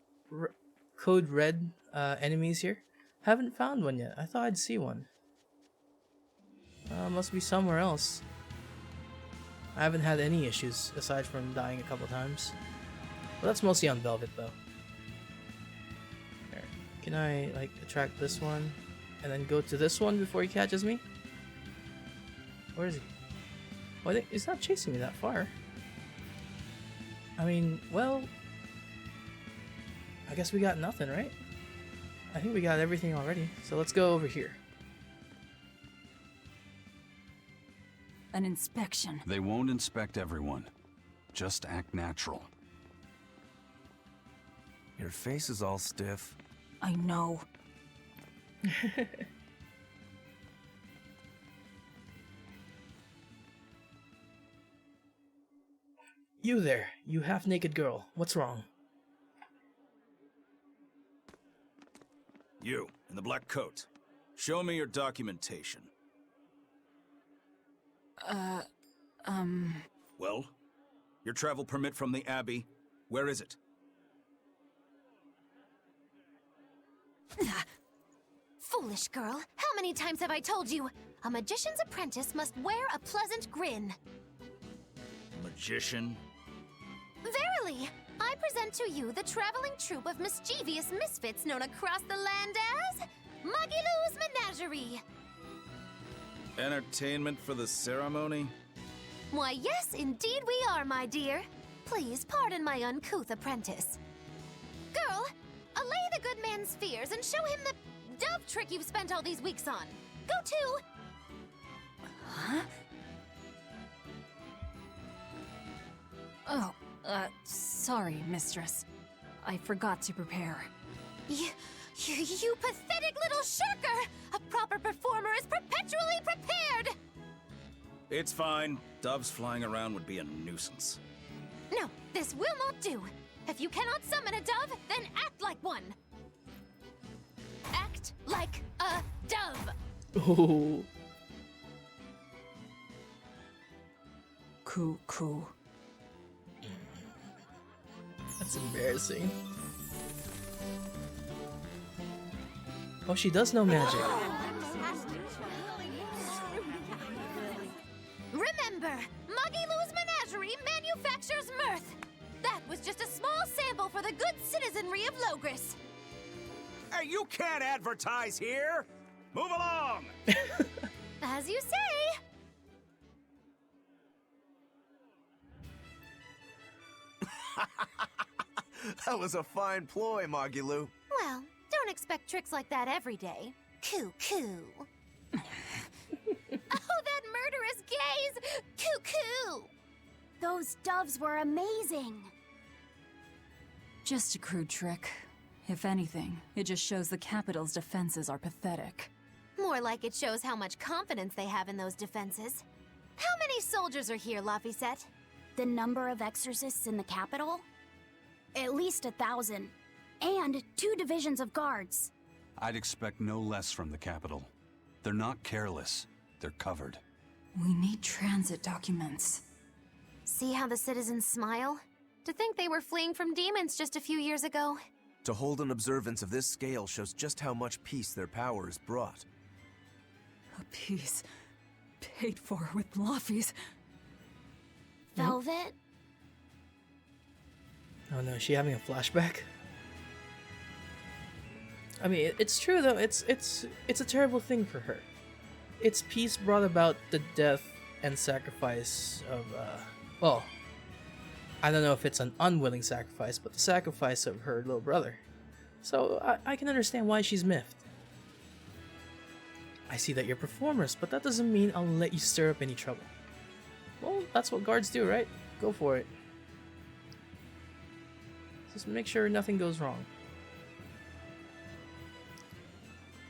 [SPEAKER 1] Code Red enemies here. Haven't found one yet. I thought I'd see one. Must be somewhere else. I haven't had any issues aside from dying a couple times. Well, that's mostly on Velvet though. There. Can I like attract this one and then go to this one before he catches me? Where is he? Well, he's not chasing me that far. I mean, well, I guess we got nothing, right? I think we got everything already. So let's go over here.
[SPEAKER 2] An inspection.
[SPEAKER 5] They won't inspect everyone. Just act natural.
[SPEAKER 6] Your face is all stiff.
[SPEAKER 2] I know.
[SPEAKER 1] You there, you half-naked girl. What's wrong?
[SPEAKER 13] You, in the black coat. Show me your documentation. Well? Your travel permit from the Abbey? Where is it?
[SPEAKER 7] Foolish girl, how many times have I told you? A magician's apprentice must wear a pleasant grin.
[SPEAKER 13] Magician?
[SPEAKER 7] Verily, I present to you the traveling troupe of mischievous misfits known across the land as Magilou's Menagerie.
[SPEAKER 13] Entertainment for the ceremony?
[SPEAKER 7] Why, yes, indeed we are, my dear. Please pardon my uncouth apprentice. Girl, allay the good man's fears and show him the dove trick you've spent all these weeks on. Go to...
[SPEAKER 2] Huh? Oh, sorry, mistress. I forgot to prepare.
[SPEAKER 7] You pathetic little shirker! A proper performer is perpetually prepared!
[SPEAKER 13] It's fine. Doves flying around would be a nuisance.
[SPEAKER 7] No, this will not do. If you cannot summon a dove, then act like one. Act like a dove.
[SPEAKER 1] Oh.
[SPEAKER 2] Coo.
[SPEAKER 1] That's embarrassing. Oh, she does know magic.
[SPEAKER 7] Remember, Muggy-Loo's Menagerie manufactures mirth. That was just a small sample for the good citizenry of Logris.
[SPEAKER 12] Hey, you can't advertise here! Move along!
[SPEAKER 7] As you say.
[SPEAKER 6] That was a fine ploy, Magilou.
[SPEAKER 7] Well, don't expect tricks like that every day. Coo. Oh, that murderous gaze! Coo.
[SPEAKER 4] Those doves were amazing.
[SPEAKER 2] Just a crude trick. If anything, it just shows the capital's defenses are pathetic.
[SPEAKER 7] More like it shows how much confidence they have in those defenses. How many soldiers are here, Laphicet?
[SPEAKER 4] The number of exorcists in the capital? At least 1,000. And 2 divisions of guards.
[SPEAKER 5] I'd expect no less from the capital. They're not careless. They're covered.
[SPEAKER 2] We need transit documents.
[SPEAKER 7] See how the citizens smile? To think they were fleeing from demons just a few years ago.
[SPEAKER 6] To hold an observance of this scale shows just how much peace their power has brought.
[SPEAKER 2] A peace paid for with Laffy's.
[SPEAKER 4] Velvet?
[SPEAKER 1] Oh no, is she having a flashback? I mean, it's true though. It's a terrible thing for her. Its peace brought about the death and sacrifice of well, I don't know if it's an unwilling sacrifice, but the sacrifice of her little brother. So I can understand why she's miffed. I see that you're performers, but that doesn't mean I'll let you stir up any trouble. Well, that's what guards do, right? Go for it. Just make sure nothing goes wrong.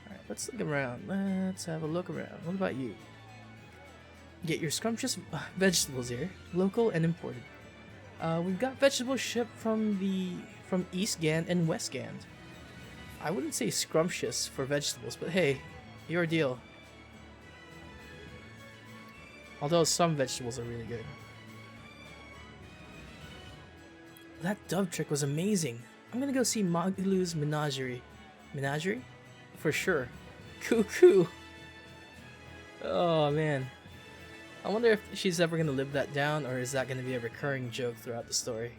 [SPEAKER 1] Alright, let's look around. Let's have a look around. What about you? Get your scrumptious vegetables here, local and imported. We've got vegetables shipped from East Gand and West Gand. I wouldn't say scrumptious for vegetables, but hey, your deal. Although some vegetables are really good. That dove trick was amazing. I'm gonna go see Magillou's Menagerie. Menagerie? For sure. Coo. Oh man. I wonder if she's ever gonna live that down, or is that gonna be a recurring joke throughout the story.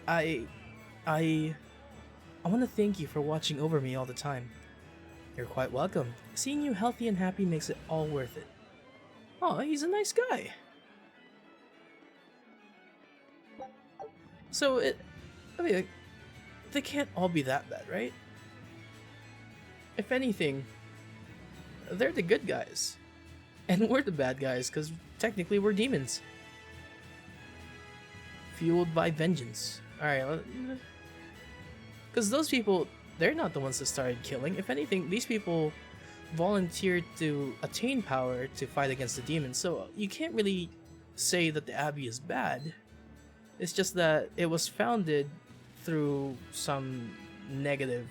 [SPEAKER 1] I want to thank you for watching over me all the time. You're quite welcome. Seeing you healthy and happy makes it all worth it. Oh, he's a nice guy. So I mean, they can't all be that bad, right? If anything, they're the good guys. And we're the bad guys, because technically we're demons. Fueled by vengeance. Alright, because those people, they're not the ones that started killing. If anything, these people volunteered to attain power to fight against the demons. So you can't really say that the Abbey is bad. It's just that it was founded through some negative,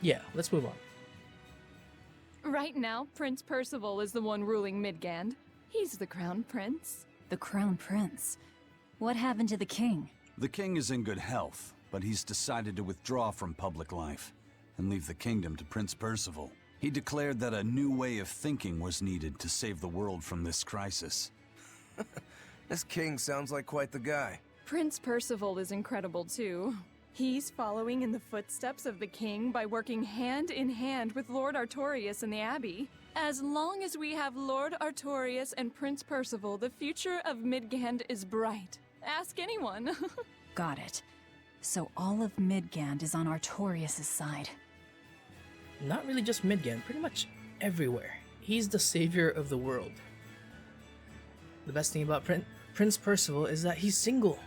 [SPEAKER 1] yeah, let's move on.
[SPEAKER 14] Right now, Prince Percival is the one ruling Midgand. He's the Crown Prince.
[SPEAKER 2] The Crown Prince? What happened to the king?
[SPEAKER 5] The king is in good health, but he's decided to withdraw from public life and leave the kingdom to Prince Percival. He declared that a new way of thinking was needed to save the world from this crisis.
[SPEAKER 6] This king sounds like quite the guy.
[SPEAKER 14] Prince Percival is incredible too. He's following in the footsteps of the king by working hand in hand with Lord Artorias and the Abbey. As long as we have Lord Artorias and Prince Percival, the future of Midgand is bright. Ask anyone.
[SPEAKER 2] Got it. So all of Midgand is on Artorias' side.
[SPEAKER 1] Not really just Midgand, pretty much everywhere. He's the savior of the world. The best thing about Prince Percival is that he's single.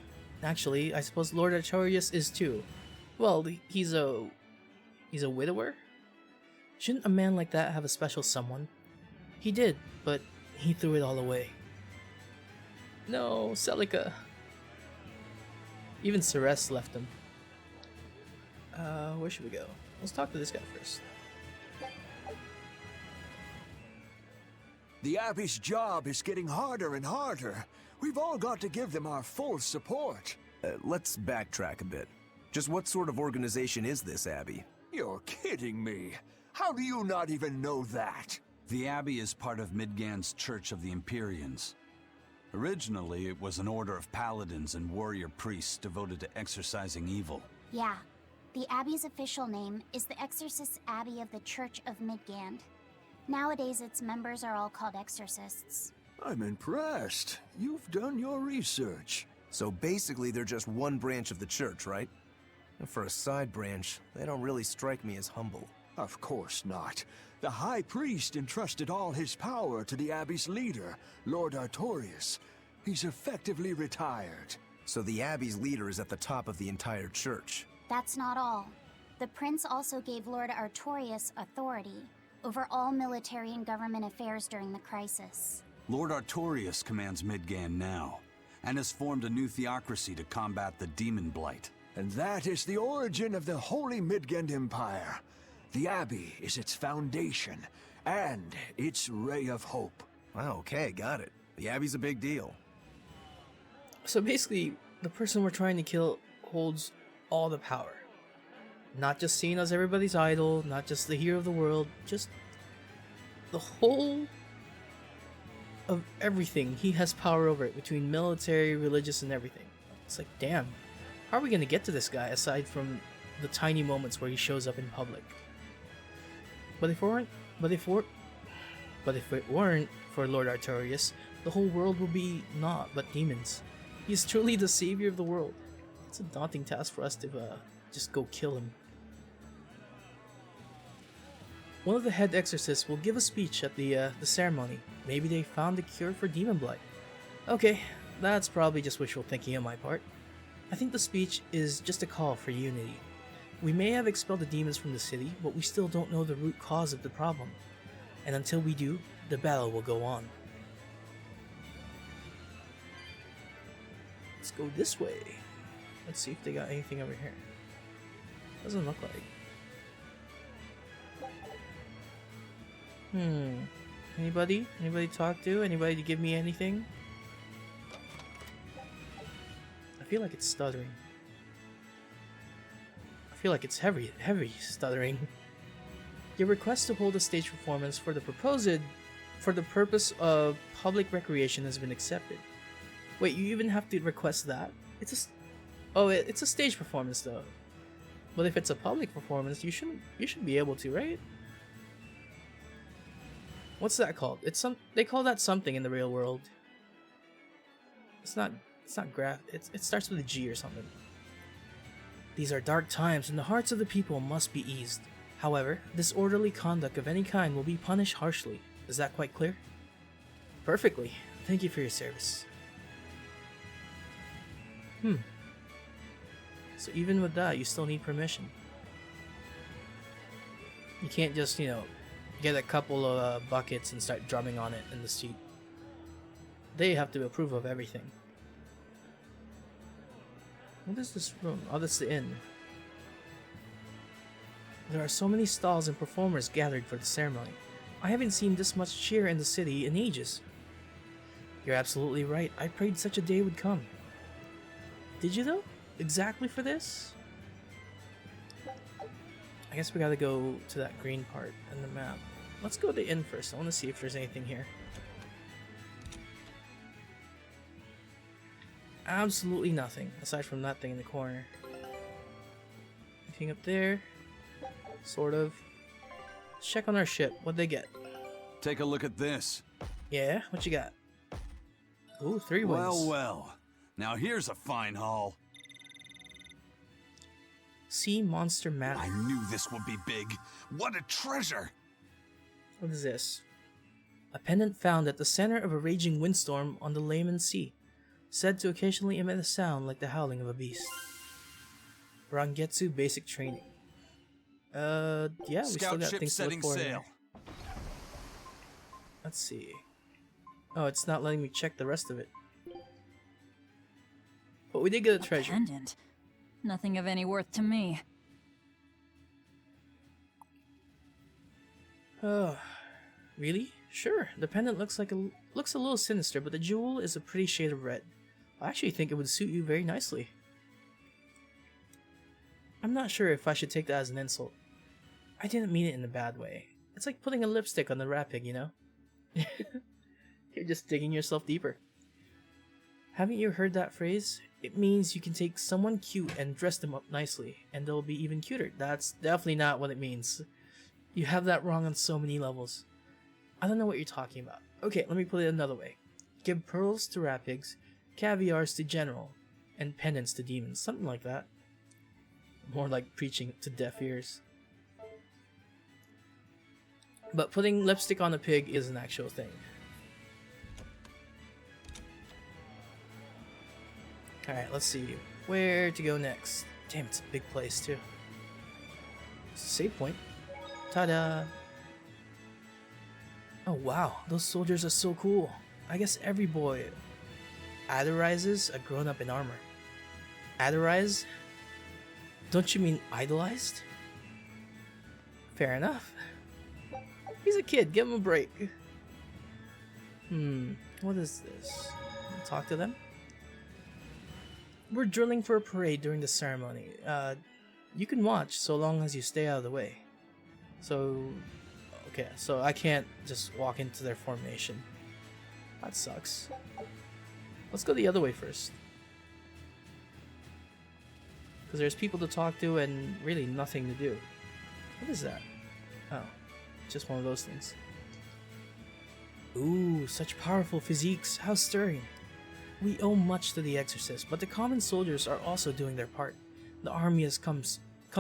[SPEAKER 1] Actually, I suppose Lord Artorias is too. Well, he's a widower? Shouldn't a man like that have a special someone? He did, but he threw it all away. No, Celica. Even Ceres left him. Where should we go? Let's talk to this guy first.
[SPEAKER 12] The Abbey's job is getting harder and harder. We've all got to give them our full support.
[SPEAKER 6] Let's backtrack a bit. Just what sort of organization is this Abbey?
[SPEAKER 12] You're kidding me. How do you not even know that?
[SPEAKER 5] The Abbey is part of Midgand's Church of the Empyreans. Originally, it was an order of paladins and warrior priests devoted to exorcising evil.
[SPEAKER 4] Yeah. The Abbey's official name is the Exorcist Abbey of the Church of Midgand. Nowadays, its members are all called exorcists.
[SPEAKER 12] I'm impressed. You've done your research.
[SPEAKER 6] So basically, they're just one branch of the church, right? And for a side branch, they don't really strike me as humble.
[SPEAKER 12] Of course not. The High Priest entrusted all his power to the Abbey's leader, Lord Artorias. He's effectively retired.
[SPEAKER 6] So the Abbey's leader is at the top of the entire church.
[SPEAKER 4] That's not all. The Prince also gave Lord Artorias authority over all military and government affairs during the crisis.
[SPEAKER 5] Lord Artorias commands Midgand now, and has formed a new theocracy to combat the demon blight.
[SPEAKER 12] And that is the origin of the Holy Midgand Empire. The Abbey is its foundation, and its ray of hope.
[SPEAKER 6] Wow, okay, got it. The Abbey's a big deal.
[SPEAKER 1] So basically, the person we're trying to kill holds all the power. Not just seen as everybody's idol, not just the hero of the world, just the whole of everything. He has power over it, between military, religious, and everything. It's like, damn, how are we gonna get to this guy aside from the tiny moments where he shows up in public? But if it weren't for Lord Artorias, the whole world would be naught but demons. He is truly the savior of the world. It's a daunting task for us to just go kill him. One of the head exorcists will give a speech at the ceremony. Maybe they found the cure for demon blight. Okay, that's probably just wishful thinking on my part. I think the speech is just a call for unity. We may have expelled the demons from the city, but we still don't know the root cause of the problem. And until we do, the battle will go on. Let's go this way. Let's see if they got anything over here. Doesn't look like. Anybody? Anybody to talk to? Anybody to give me anything? I feel like it's stuttering. I feel like it's heavy stuttering. Your request to hold a stage performance for the purpose of public recreation has been accepted. Wait, you even have to request that? It's a stage performance though. But if it's a public performance, you should be able to, right? What's that called? They call that something in the real world. It's not it starts with a G or something. These are dark times and the hearts of the people must be eased. However, disorderly conduct of any kind will be punished harshly. Is that quite clear? Perfectly. Thank you for your service. So even with that, you still need permission. You can't just, get a couple of buckets and start drumming on it in the street. They have to approve of everything. What is this room? Oh, that's the inn. There are so many stalls and performers gathered for the ceremony. I haven't seen this much cheer in the city in ages. You're absolutely right. I prayed such a day would come. Did you though? Exactly for this? I guess we gotta go to that green part in the map. Let's go to the inn first. I want to see if there's anything here. Absolutely nothing, aside from that thing in the corner. Anything up there? Sort of. Let's check on our ship. What'd they get?
[SPEAKER 5] Take a look at this.
[SPEAKER 1] Yeah? What you got? Ooh, 3 wings.
[SPEAKER 5] Well. Now here's a fine haul.
[SPEAKER 1] Sea Monster Manor.
[SPEAKER 5] I knew this would be big. What a treasure!
[SPEAKER 1] What is this? A pendant found at the center of a raging windstorm on the Lehman Sea, said to occasionally emit a sound like the howling of a beast. Rangetsu basic training. Yeah, we still got things to look for here. Let's see. Oh, it's not letting me check the rest of it. But we did get a treasure.
[SPEAKER 2] Pendant. Nothing of any worth to me.
[SPEAKER 1] Oh, really? Sure. The pendant looks a little sinister, but the jewel is a pretty shade of red. I actually think it would suit you very nicely. I'm not sure if I should take that as an insult. I didn't mean it in a bad way. It's like putting a lipstick on the rat pig, you know? You're just digging yourself deeper. Haven't you heard that phrase? It means you can take someone cute and dress them up nicely, and they'll be even cuter. That's definitely not what it means. You have that wrong on so many levels. I don't know what you're talking about. Okay, let me put it another way. Give pearls to rat pigs, caviars to general, and pendants to demons. Something like that. More like preaching to deaf ears. But putting lipstick on a pig is an actual thing. Alright, let's see where to go next. Damn, it's a big place too. It's a save point. Ta-da! Oh wow, those soldiers are so cool. I guess every boy adorizes a grown-up in armor. Adorize? Don't you mean idolized? Fair enough. He's a kid, give him a break. What is this? Talk to them? We're drilling for a parade during the ceremony. You can watch so long as you stay out of the way. So, okay, so I can't just walk into their formation. That sucks. Let's go the other way first. Because there's people to talk to and really nothing to do. What is that? Oh, just one of those things. Ooh, such powerful physiques. How stirring. We owe much to the Exorcist, but the common soldiers are also doing their part. The army has come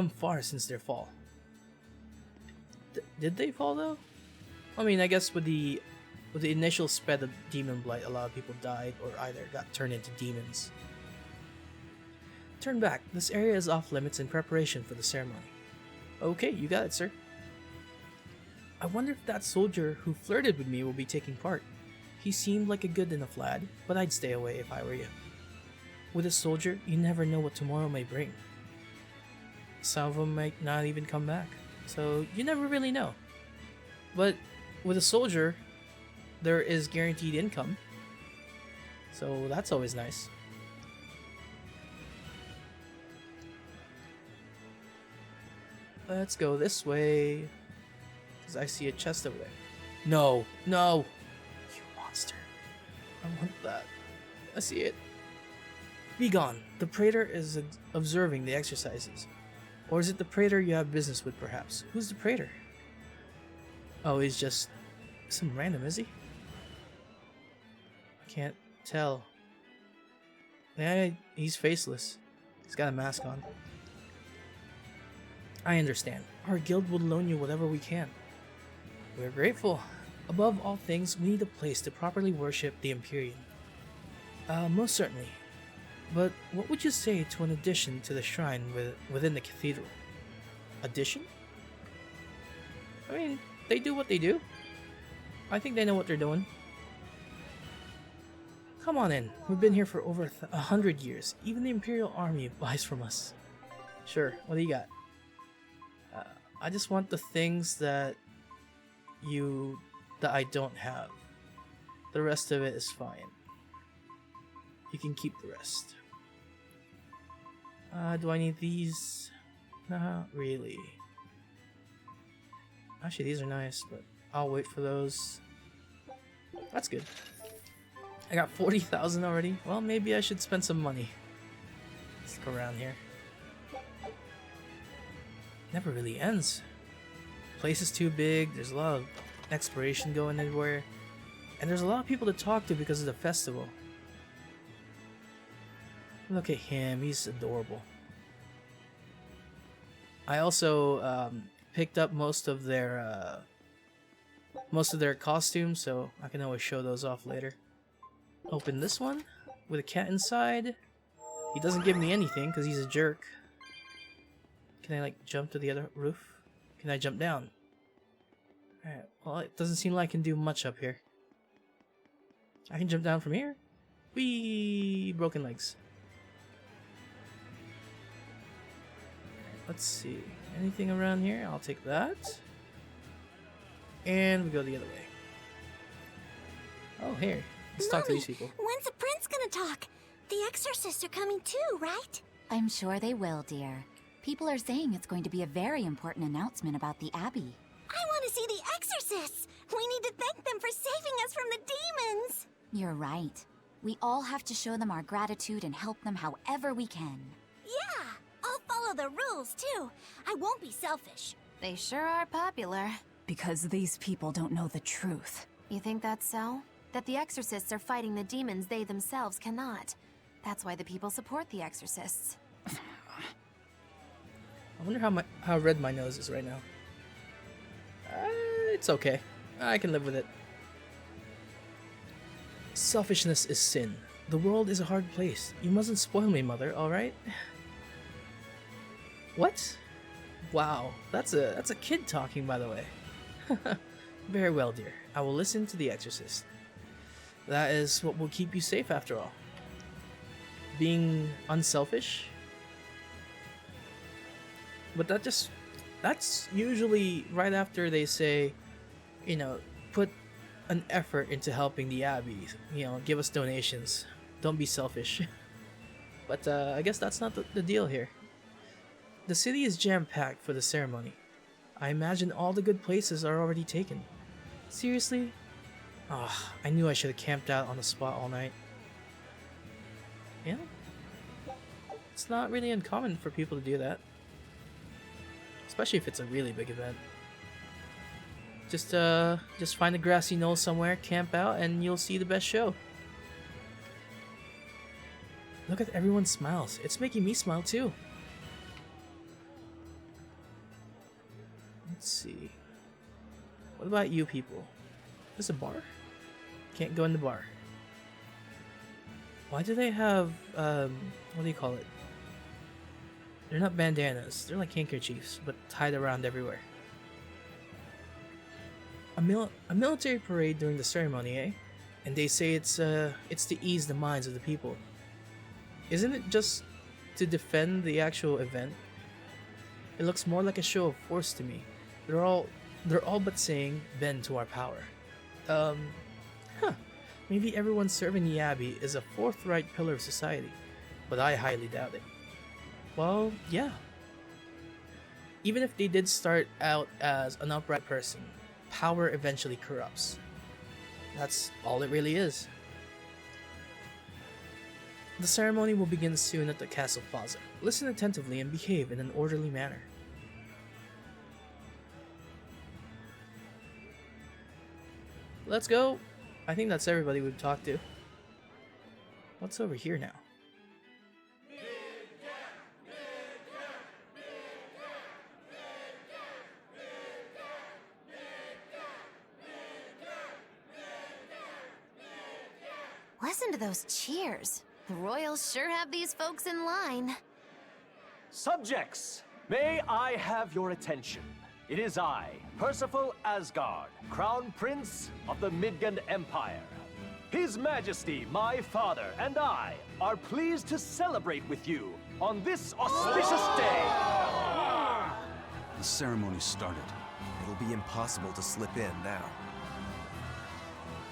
[SPEAKER 1] far since their fall. Did they fall though? I mean, I guess with the initial spread of demon blight, a lot of people died or either got turned into demons. Turn back. This area is off limits in preparation for the ceremony. Okay, you got it, sir. I wonder if that soldier who flirted with me will be taking part. He seemed like a good enough lad, but I'd stay away if I were you. With a soldier, you never know what tomorrow may bring. Some of them might not even come back, so you never really know. But with a soldier, there is guaranteed income, so that's always nice. Let's go this way, because I see a chest over there. No, no! You monster. I want that. I see it. Be gone. The praetor is observing the exercises. Or is it the praetor you have business with, perhaps? Who's the praetor? Oh, he's just some random, is he? I can't tell. Yeah, he's faceless. He's got a mask on. I understand. Our guild will loan you whatever we can. We're grateful. Above all things, we need a place to properly worship the Empyrean. Most certainly. But what would you say to an addition to the shrine within the cathedral? Addition? I mean, they do what they do. I think they know what they're doing. Come on in. We've been here for over 100 years. Even the Imperial Army buys from us. Sure, what do you got? I just want the things that I don't have. The rest of it is fine. You can keep the rest. Do I need these? Not really. Actually, these are nice, but I'll wait for those. That's good. I got 40,000 already. Well, maybe I should spend some money. Let's go around here. Never really ends. Place is too big. There's a lot of exploration going everywhere. And there's a lot of people to talk to because of the festival. Look at him, he's adorable. I also picked up most of their costumes, so I can always show those off later. Open this one with a cat inside. He doesn't give me anything because he's a jerk. Can I like jump to the other roof? Can I jump down? Alright, well it doesn't seem like I can do much up here. I can jump down from here. Whee! Broken legs. Let's see. Anything around here? I'll take that. And we go the other way. Oh, here. Let's talk to these people.
[SPEAKER 15] When's the prince gonna talk? The exorcists are coming too, right?
[SPEAKER 2] I'm sure they will, dear. People are saying it's going to be a very important announcement about the Abbey.
[SPEAKER 15] I want to see the exorcists! We need to thank them for saving us from the demons!
[SPEAKER 2] You're right. We all have to show them our gratitude and help them however we can.
[SPEAKER 15] Yeah! I'll follow the rules, too. I won't be selfish.
[SPEAKER 7] They sure are popular.
[SPEAKER 2] Because these people don't know the truth.
[SPEAKER 7] You think that's so? That the exorcists are fighting the demons they themselves cannot. That's why the people support the exorcists.
[SPEAKER 1] I wonder how red my nose is right now. It's okay. I can live with it. Selfishness is sin. The world is a hard place. You mustn't spoil me, mother, alright? What? Wow, that's a kid talking, by the way. Very well, dear. I will listen to the exorcist. That is what will keep you safe after all. Being unselfish. But that's usually right after they say, you know, put an effort into helping the Abbey. You know, give us donations. Don't be selfish. But I guess that's not the deal here. The city is jam-packed for the ceremony. I imagine all the good places are already taken. Seriously? Ah, I knew I should have camped out on the spot all night. Yeah. It's not really uncommon for people to do that. Especially if it's a really big event. Just find a grassy knoll somewhere, camp out, and you'll see the best show. Look at everyone's smiles. It's making me smile too. Let's see. What about you people? Is this a bar? Can't go in the bar. Why do they have, what do you call it? They're not bandanas. They're like handkerchiefs, but tied around everywhere. A military parade during the ceremony, eh? And they say it's to ease the minds of the people. Isn't it just to defend the actual event? It looks more like a show of force to me. They're all but saying, bend to our power. Maybe everyone serving the Abbey is a forthright pillar of society, but I highly doubt it. Well, yeah. Even if they did start out as an upright person, power eventually corrupts. That's all it really is. The ceremony will begin soon at the castle plaza. Listen attentively and behave in an orderly manner. Let's go. I think that's everybody we've talked to. What's over here now?
[SPEAKER 7] Listen to those cheers. The royals sure have these folks in line.
[SPEAKER 16] Subjects, may I have your attention? It is I, Percival Asgard, Crown Prince of the Midgard Empire. His Majesty, my father, and I are pleased to celebrate with you on this auspicious day.
[SPEAKER 5] The ceremony started.
[SPEAKER 6] It'll be impossible to slip in now.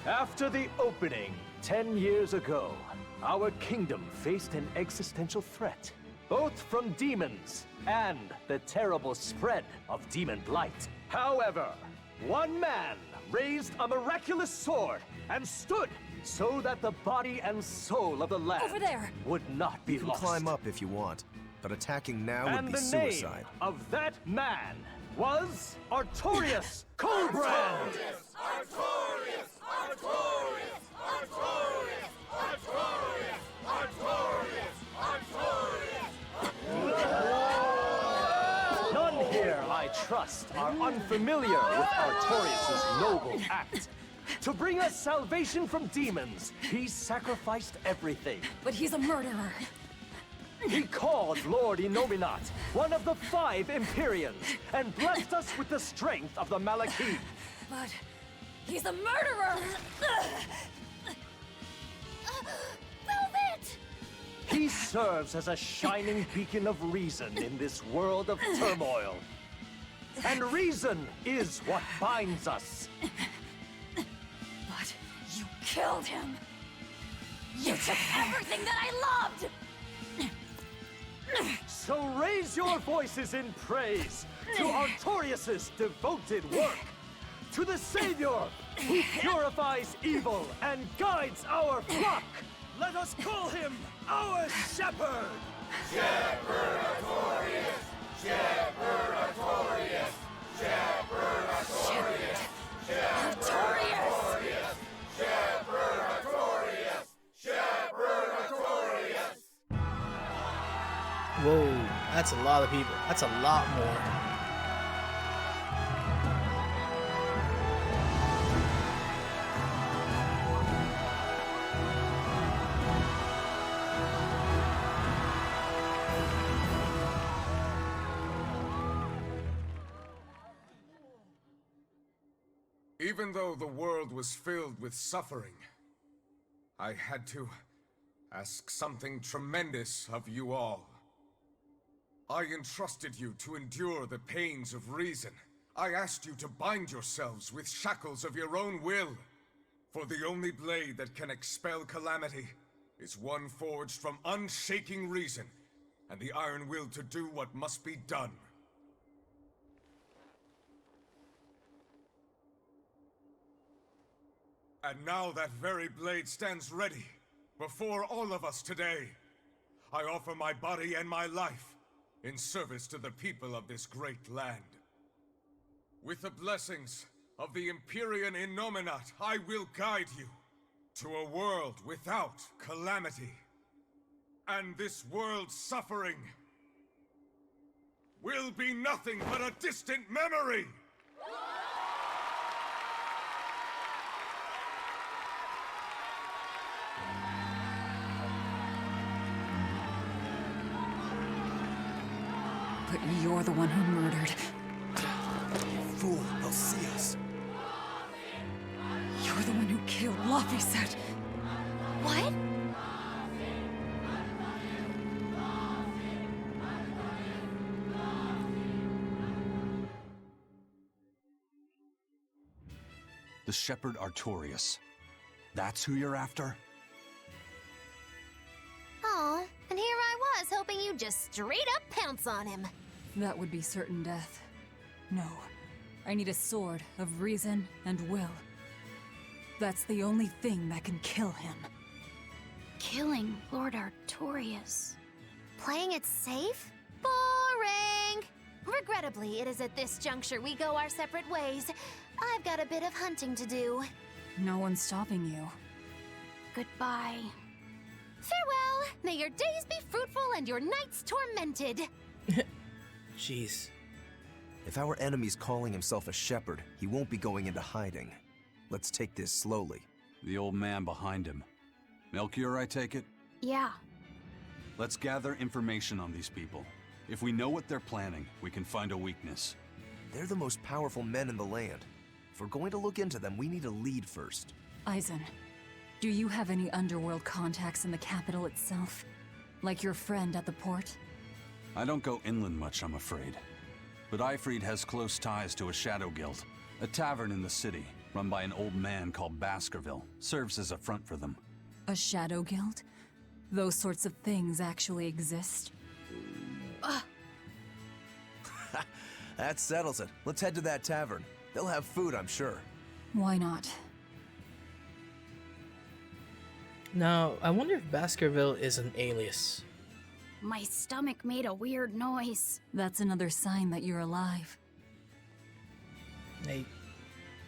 [SPEAKER 16] After the opening 10 years ago, our kingdom faced an existential threat, both from demons and the terrible spread of demon blight. However, one man raised a miraculous sword and stood so that the body and soul of the land
[SPEAKER 2] Over there.
[SPEAKER 16] would not be
[SPEAKER 6] You can
[SPEAKER 16] lost.
[SPEAKER 6] climb up if you want, but attacking now would
[SPEAKER 16] And
[SPEAKER 6] be
[SPEAKER 16] the
[SPEAKER 6] suicide.
[SPEAKER 16] name of that man was Artorius Coldbrand.
[SPEAKER 12] Artorius! Artorius! Artorius! Artorius! Artorius! Artorius!
[SPEAKER 16] None I trust are unfamiliar with Artorias' noble act. To bring us salvation from demons, he sacrificed everything.
[SPEAKER 2] But he's a murderer.
[SPEAKER 16] He called Lord Inominat, one of the 5 Empyreans, and blessed us with the strength of the Malachim.
[SPEAKER 2] But he's a murderer!
[SPEAKER 7] Velvet!
[SPEAKER 16] He serves as a shining beacon of reason in this world of turmoil. And reason is what binds us.
[SPEAKER 2] But you killed him! You took everything that I loved!
[SPEAKER 16] So raise your voices in praise to Artorias' devoted work, to the Savior who purifies evil and guides our flock. Let us call him our shepherd!
[SPEAKER 12] Shepherd Artorias! Shepherd Artorias! Shepherd Artorias! Shepherd Artorias! Shepherd Artorias! Shepherd Artorias!
[SPEAKER 1] Whoa, that's a lot of people. That's a lot more.
[SPEAKER 17] Even though the world was filled with suffering, I had to ask something tremendous of you all. I entrusted you to endure the pains of reason. I asked you to bind yourselves with shackles of your own will. For the only blade that can expel calamity is one forged from unshaking reason and the iron will to do what must be done. And now that very blade stands ready before all of us today. I offer my body and my life in service to the people of this great land. With the blessings of the Empyrean Innominat, I will guide you to a world without calamity. And this world's suffering will be nothing but a distant memory!
[SPEAKER 2] But you're the one who murdered.
[SPEAKER 6] Fool, they'll see us.
[SPEAKER 2] You're the one who killed Laphicet.
[SPEAKER 7] What?
[SPEAKER 5] The Shepherd Artorias. That's who you're after?
[SPEAKER 7] Oh, and here I was hoping you'd just straight up pounce on him.
[SPEAKER 2] That would be certain death. No. I need a sword of reason and will. That's the only thing that can kill him.
[SPEAKER 4] Killing Lord Artorias.
[SPEAKER 7] Playing it safe? Boring! Regrettably, it is at this juncture we go our separate ways. I've got a bit of hunting to do.
[SPEAKER 2] No one's stopping you.
[SPEAKER 4] Goodbye.
[SPEAKER 7] Farewell! May your days be fruitful and your nights tormented!
[SPEAKER 1] Jeez.
[SPEAKER 6] If our enemy's calling himself a shepherd, he won't be going into hiding. Let's take this slowly.
[SPEAKER 5] The old man behind him. Melchior, I take it?
[SPEAKER 4] Yeah.
[SPEAKER 5] Let's gather information on these people. If we know what they're planning, we can find a weakness.
[SPEAKER 6] They're the most powerful men in the land. If we're going to look into them, we need a lead first.
[SPEAKER 2] Eisen, do you have any underworld contacts in the capital itself? Like your friend at the port?
[SPEAKER 5] I don't go inland much, I'm afraid. But Eifried has close ties to a shadow guild. A tavern in the city, run by an old man called Baskerville, serves as a front for them.
[SPEAKER 2] A shadow guild? Those sorts of things actually exist?
[SPEAKER 6] That settles it. Let's head to that tavern. They'll have food, I'm sure.
[SPEAKER 2] Why not?
[SPEAKER 1] Now, I wonder if Baskerville is an alias.
[SPEAKER 4] My stomach made a weird noise.
[SPEAKER 2] That's another sign that you're alive.
[SPEAKER 1] Hey,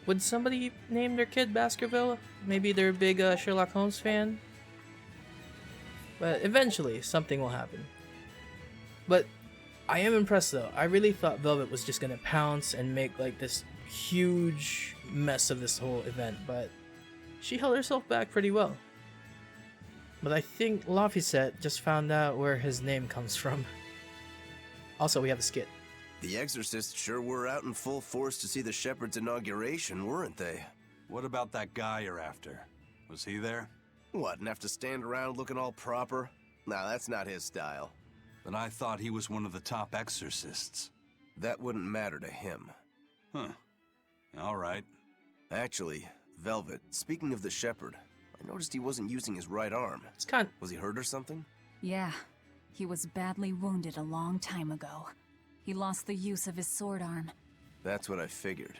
[SPEAKER 1] would somebody name their kid Baskerville? Maybe they're a big Sherlock Holmes fan? But eventually, something will happen. But I am impressed though. I really thought Velvet was just gonna pounce and make like this huge mess of this whole event, but she held herself back pretty well. But I think Laphicet just found out where his name comes from. Also, we have a skit.
[SPEAKER 6] The Exorcists sure were out in full force to see the Shepherd's inauguration, weren't they?
[SPEAKER 5] What about that guy you're after? Was he there?
[SPEAKER 6] What, and have to stand around looking all proper? Nah, that's not his style.
[SPEAKER 5] But I thought he was one of the top exorcists.
[SPEAKER 6] That wouldn't matter to him.
[SPEAKER 5] Huh. All right.
[SPEAKER 6] Actually, Velvet, speaking of the Shepherd, I noticed he wasn't using his right arm. Was he hurt or something?
[SPEAKER 2] Yeah. He was badly wounded a long time ago. He lost the use of his sword arm.
[SPEAKER 6] That's what I figured.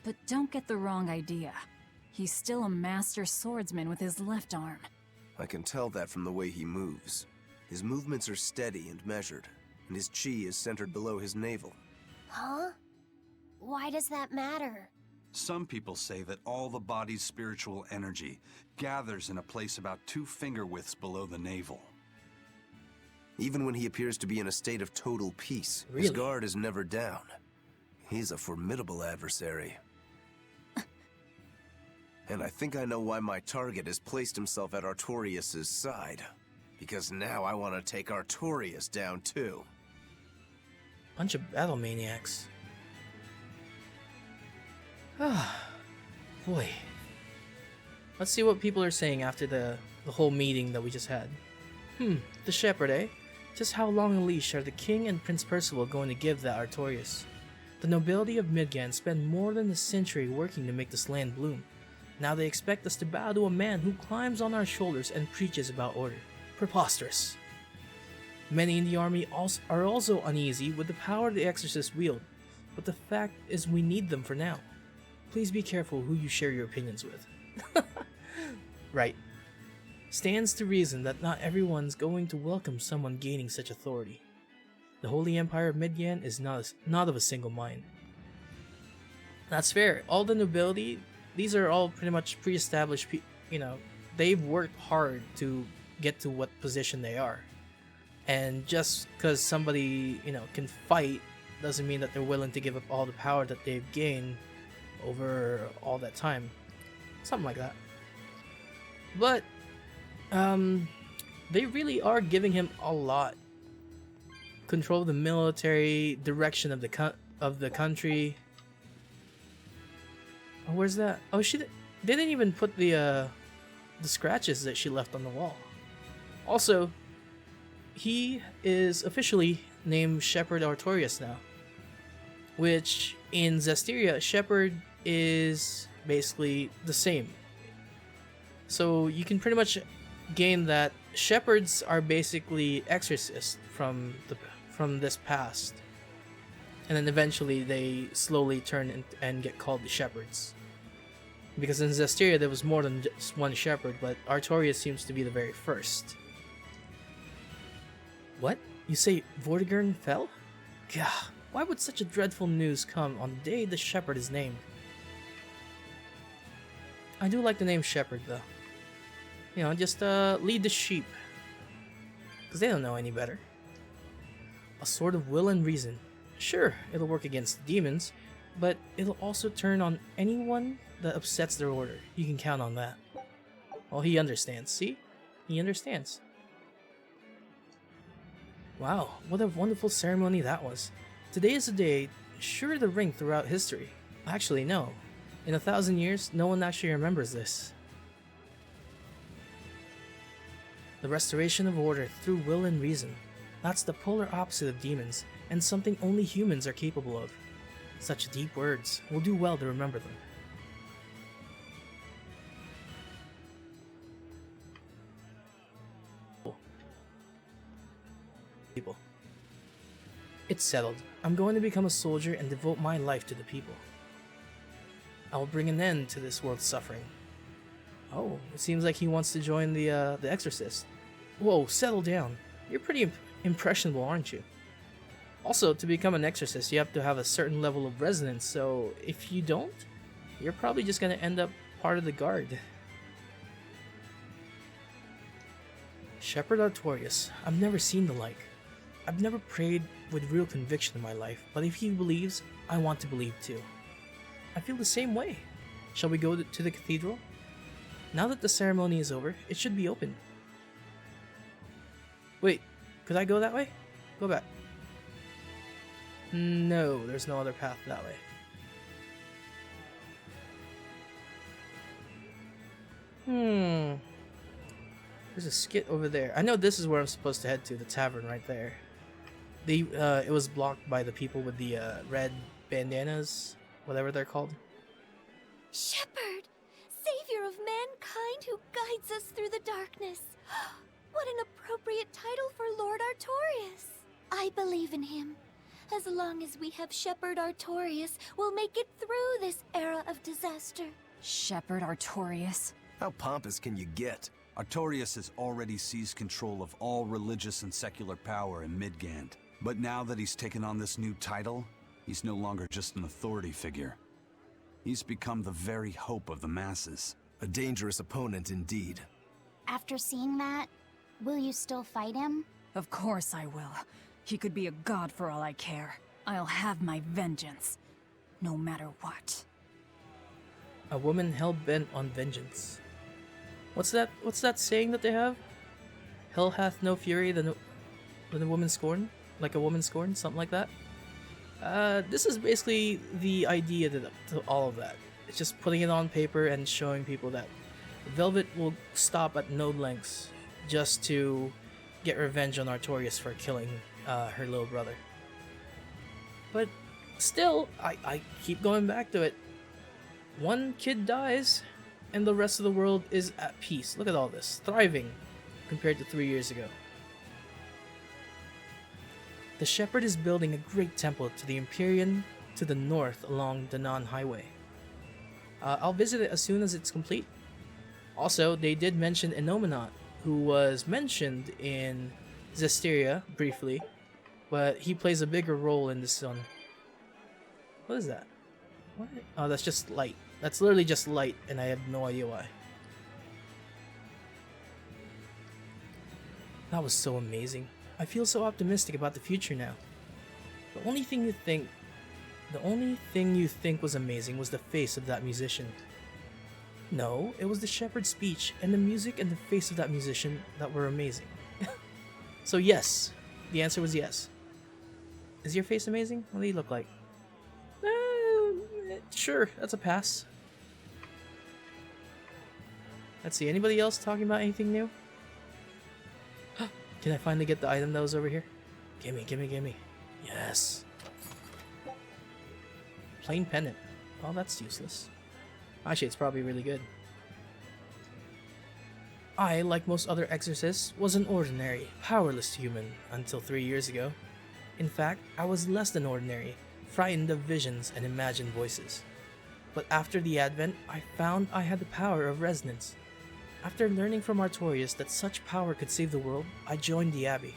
[SPEAKER 2] But don't get the wrong idea. He's still a master swordsman with his left arm.
[SPEAKER 6] I can tell that from the way he moves. His movements are steady and measured, and his chi is centered below his navel.
[SPEAKER 4] Huh? Why does that matter?
[SPEAKER 5] Some people say that all the body's spiritual energy gathers in a place about 2 finger widths below the navel.
[SPEAKER 6] Even when he appears to be in a state of total peace, his guard is never down. He's a formidable adversary. And I think I know why my target has placed himself at Artorias' side. Because now I want to take Artorias down too.
[SPEAKER 1] Bunch of battle maniacs. Ah, boy. Let's see what people are saying after the whole meeting that we just had. The Shepherd, eh? Just how long a leash are the King and Prince Percival going to give that Artorias? The nobility of Midgand spent more than a century working to make this land bloom. Now they expect us to bow to a man who climbs on our shoulders and preaches about order. Preposterous. Many in the army are also uneasy with the power the Exorcists wield, but the fact is we need them for now. Please be careful who you share your opinions with. Right. Stands to reason that not everyone's going to welcome someone gaining such authority. The Holy Empire of Midgand is not of a single mind. That's fair. All the nobility, these are all pretty much pre-established people, they've worked hard to get to what position they are. And just because somebody, can fight doesn't mean that they're willing to give up all the power that they've gained over all that time. Something like that. But they really are giving him a lot. Control of the military, direction of the country. Oh, where's that? Oh, they didn't even put the scratches that she left on the wall. Also, he is officially named Shepherd Artorias now, which in Zestiria, Shepherd is basically the same. So you can pretty much gain that shepherds are basically exorcists from this past, and then eventually they slowly turn and get called the shepherds. Because in Zestiria there was more than just one shepherd, but Artorias seems to be the very first. What? You say Vortigern fell? Gah, why would such a dreadful news come on the day the shepherd is named? I do like the name Shepherd though. Just lead the sheep. Because they don't know any better. A sword of will and reason. Sure, it'll work against demons, but it'll also turn on anyone that upsets their order. You can count on that. Well, he understands, see? He understands. Wow, what a wonderful ceremony that was. Today is a day sure to ring throughout history. Actually, no. In 1,000 years, no one actually remembers this. The restoration of order through will and reason. That's the polar opposite of demons, and something only humans are capable of. Such deep words. We'll do well to remember them. People. It's settled. I'm going to become a soldier and devote my life to the people. I will bring an end to this world's suffering. Oh, it seems like he wants to join the Exorcist. Whoa, settle down. You're pretty impressionable, aren't you? Also, to become an Exorcist, you have to have a certain level of resonance, so if you don't, you're probably just gonna end up part of the guard. Shepherd Artorias. I've never seen the like. I've never prayed with real conviction in my life, but if he believes, I want to believe too. I feel the same way. Shall we go to the cathedral? Now that the ceremony is over, it should be open. Wait, could I go that way? Go back. No, there's no other path that way. There's a skit over there. I know this is where I'm supposed to head to, the tavern right there. It was blocked by the people with the red bandanas, whatever they're called.
[SPEAKER 15] Shepherd, savior of mankind who guides us through the darkness. What an appropriate title for Lord Artorias. I believe in him. As long as we have Shepherd Artorias, we'll make it through this era of disaster.
[SPEAKER 2] Shepherd Artorias?
[SPEAKER 6] How pompous can you get?
[SPEAKER 5] Artorias has already seized control of all religious and secular power in Midgand. But now that he's taken on this new title, he's no longer just an authority figure. He's become the very hope of the masses.
[SPEAKER 6] A dangerous opponent indeed.
[SPEAKER 4] After seeing that, will you still fight him?
[SPEAKER 2] Of course I will. He could be a god for all I care. I'll have my vengeance, no matter what.
[SPEAKER 1] A woman hell-bent on vengeance. What's that saying that they have? Hell hath no fury than a woman scorned? Like a woman scorned? Something like that? This is basically the idea to all of that. It's just putting it on paper and showing people that Velvet will stop at no lengths just to get revenge on Artorias for killing her little brother. But still, I keep going back to it. One kid dies, and the rest of the world is at peace. Look at all this. Thriving, compared to 3 years ago. The Shepherd is building a great temple to the Empyrean to the north along the Nan Highway. I'll visit it as soon as it's complete. Also, they did mention Enominat, who was mentioned in Zestiria briefly, but he plays a bigger role in this one. What is that? What? Oh, that's just light. That's literally just light, and I have no idea why. That was so amazing. I feel so optimistic about the future now. The only thing you think was amazing was the face of that musician. No, it was the Shepherd's speech and the music and the face of that musician that were amazing. So yes, the answer was yes. Is your face amazing? What do you look like? Sure, that's a pass. Let's see, anybody else talking about anything new? Can I finally get the item that was over here? Gimme, gimme, gimme. Yes. Plain pendant. Oh, that's useless. Actually, it's probably really good. I, like most other exorcists, was an ordinary, powerless human until 3 years ago. In fact, I was less than ordinary, frightened of visions and imagined voices. But after the Advent, I found I had the power of resonance. After learning from Artorias that such power could save the world, I joined the Abbey.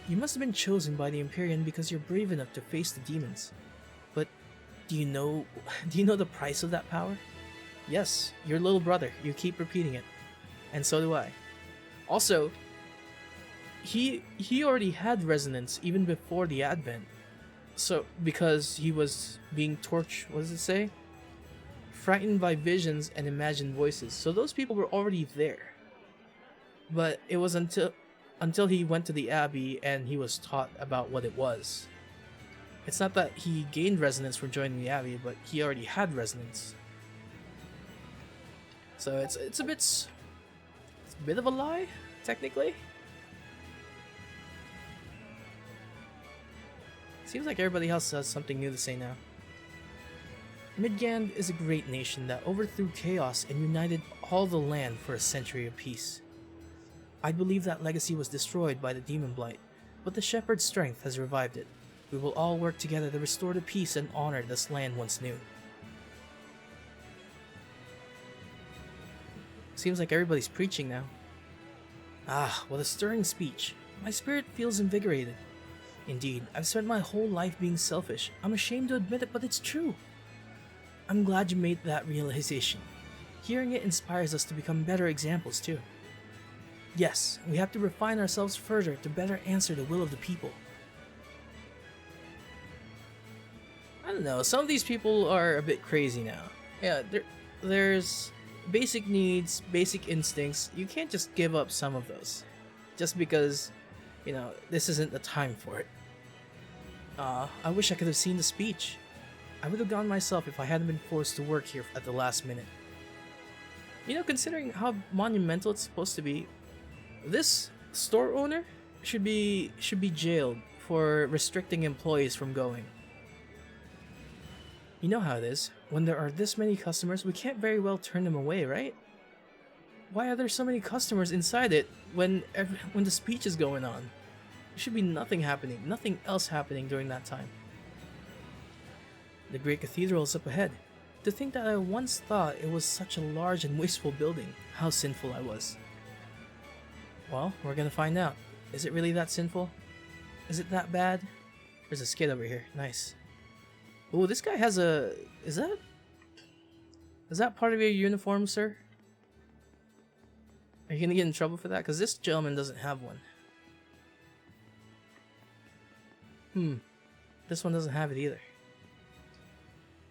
[SPEAKER 1] You must have been chosen by the Empyrean because you're brave enough to face the demons. But do you know the price of that power? Yes, your little brother. You keep repeating it. And so do I. Also, he already had resonance even before the Advent. So, because he was being tortured, what does it say? Frightened by visions and imagined voices. So those people were already there. But it was until he went to the Abbey and he was taught about what it was. It's not that he gained resonance from joining the Abbey, but he already had resonance. So it's a bit of a lie, technically. Seems like everybody else has something new to say now. Midgand is a great nation that overthrew chaos and united all the land for a century of peace. I believe that legacy was destroyed by the demon blight, but the Shepherd's strength has revived it. We will all work together to restore the peace and honor this land once knew. Seems like everybody's preaching now. Ah, what a stirring speech. My spirit feels invigorated. Indeed, I've spent my whole life being selfish. I'm ashamed to admit it, but it's true. I'm glad you made that realization. Hearing it inspires us to become better examples too. Yes, we have to refine ourselves further to better answer the will of the people. I don't know, some of these people are a bit crazy now. Yeah, there's basic needs, basic instincts. You can't just give up some of those. Just because, you know, this isn't the time for it. I wish I could have seen the speech. I would have gone myself if I hadn't been forced to work here at the last minute. You know, considering how monumental it's supposed to be, this store owner should be jailed for restricting employees from going. You know how it is. When there are this many customers, we can't very well turn them away, right? Why are there so many customers inside it when the speech is going on? There should be nothing happening, nothing else happening during that time. The great cathedral is up ahead. To think that I once thought it was such a large and wasteful building, how sinful I was. Well, we're gonna find out. Is it really that sinful? Is it that bad? There's a skid over here. Nice. Oh, this guy has a... Is that part of your uniform, sir? Are you gonna get in trouble for that? Because this gentleman doesn't have one. This one doesn't have it either.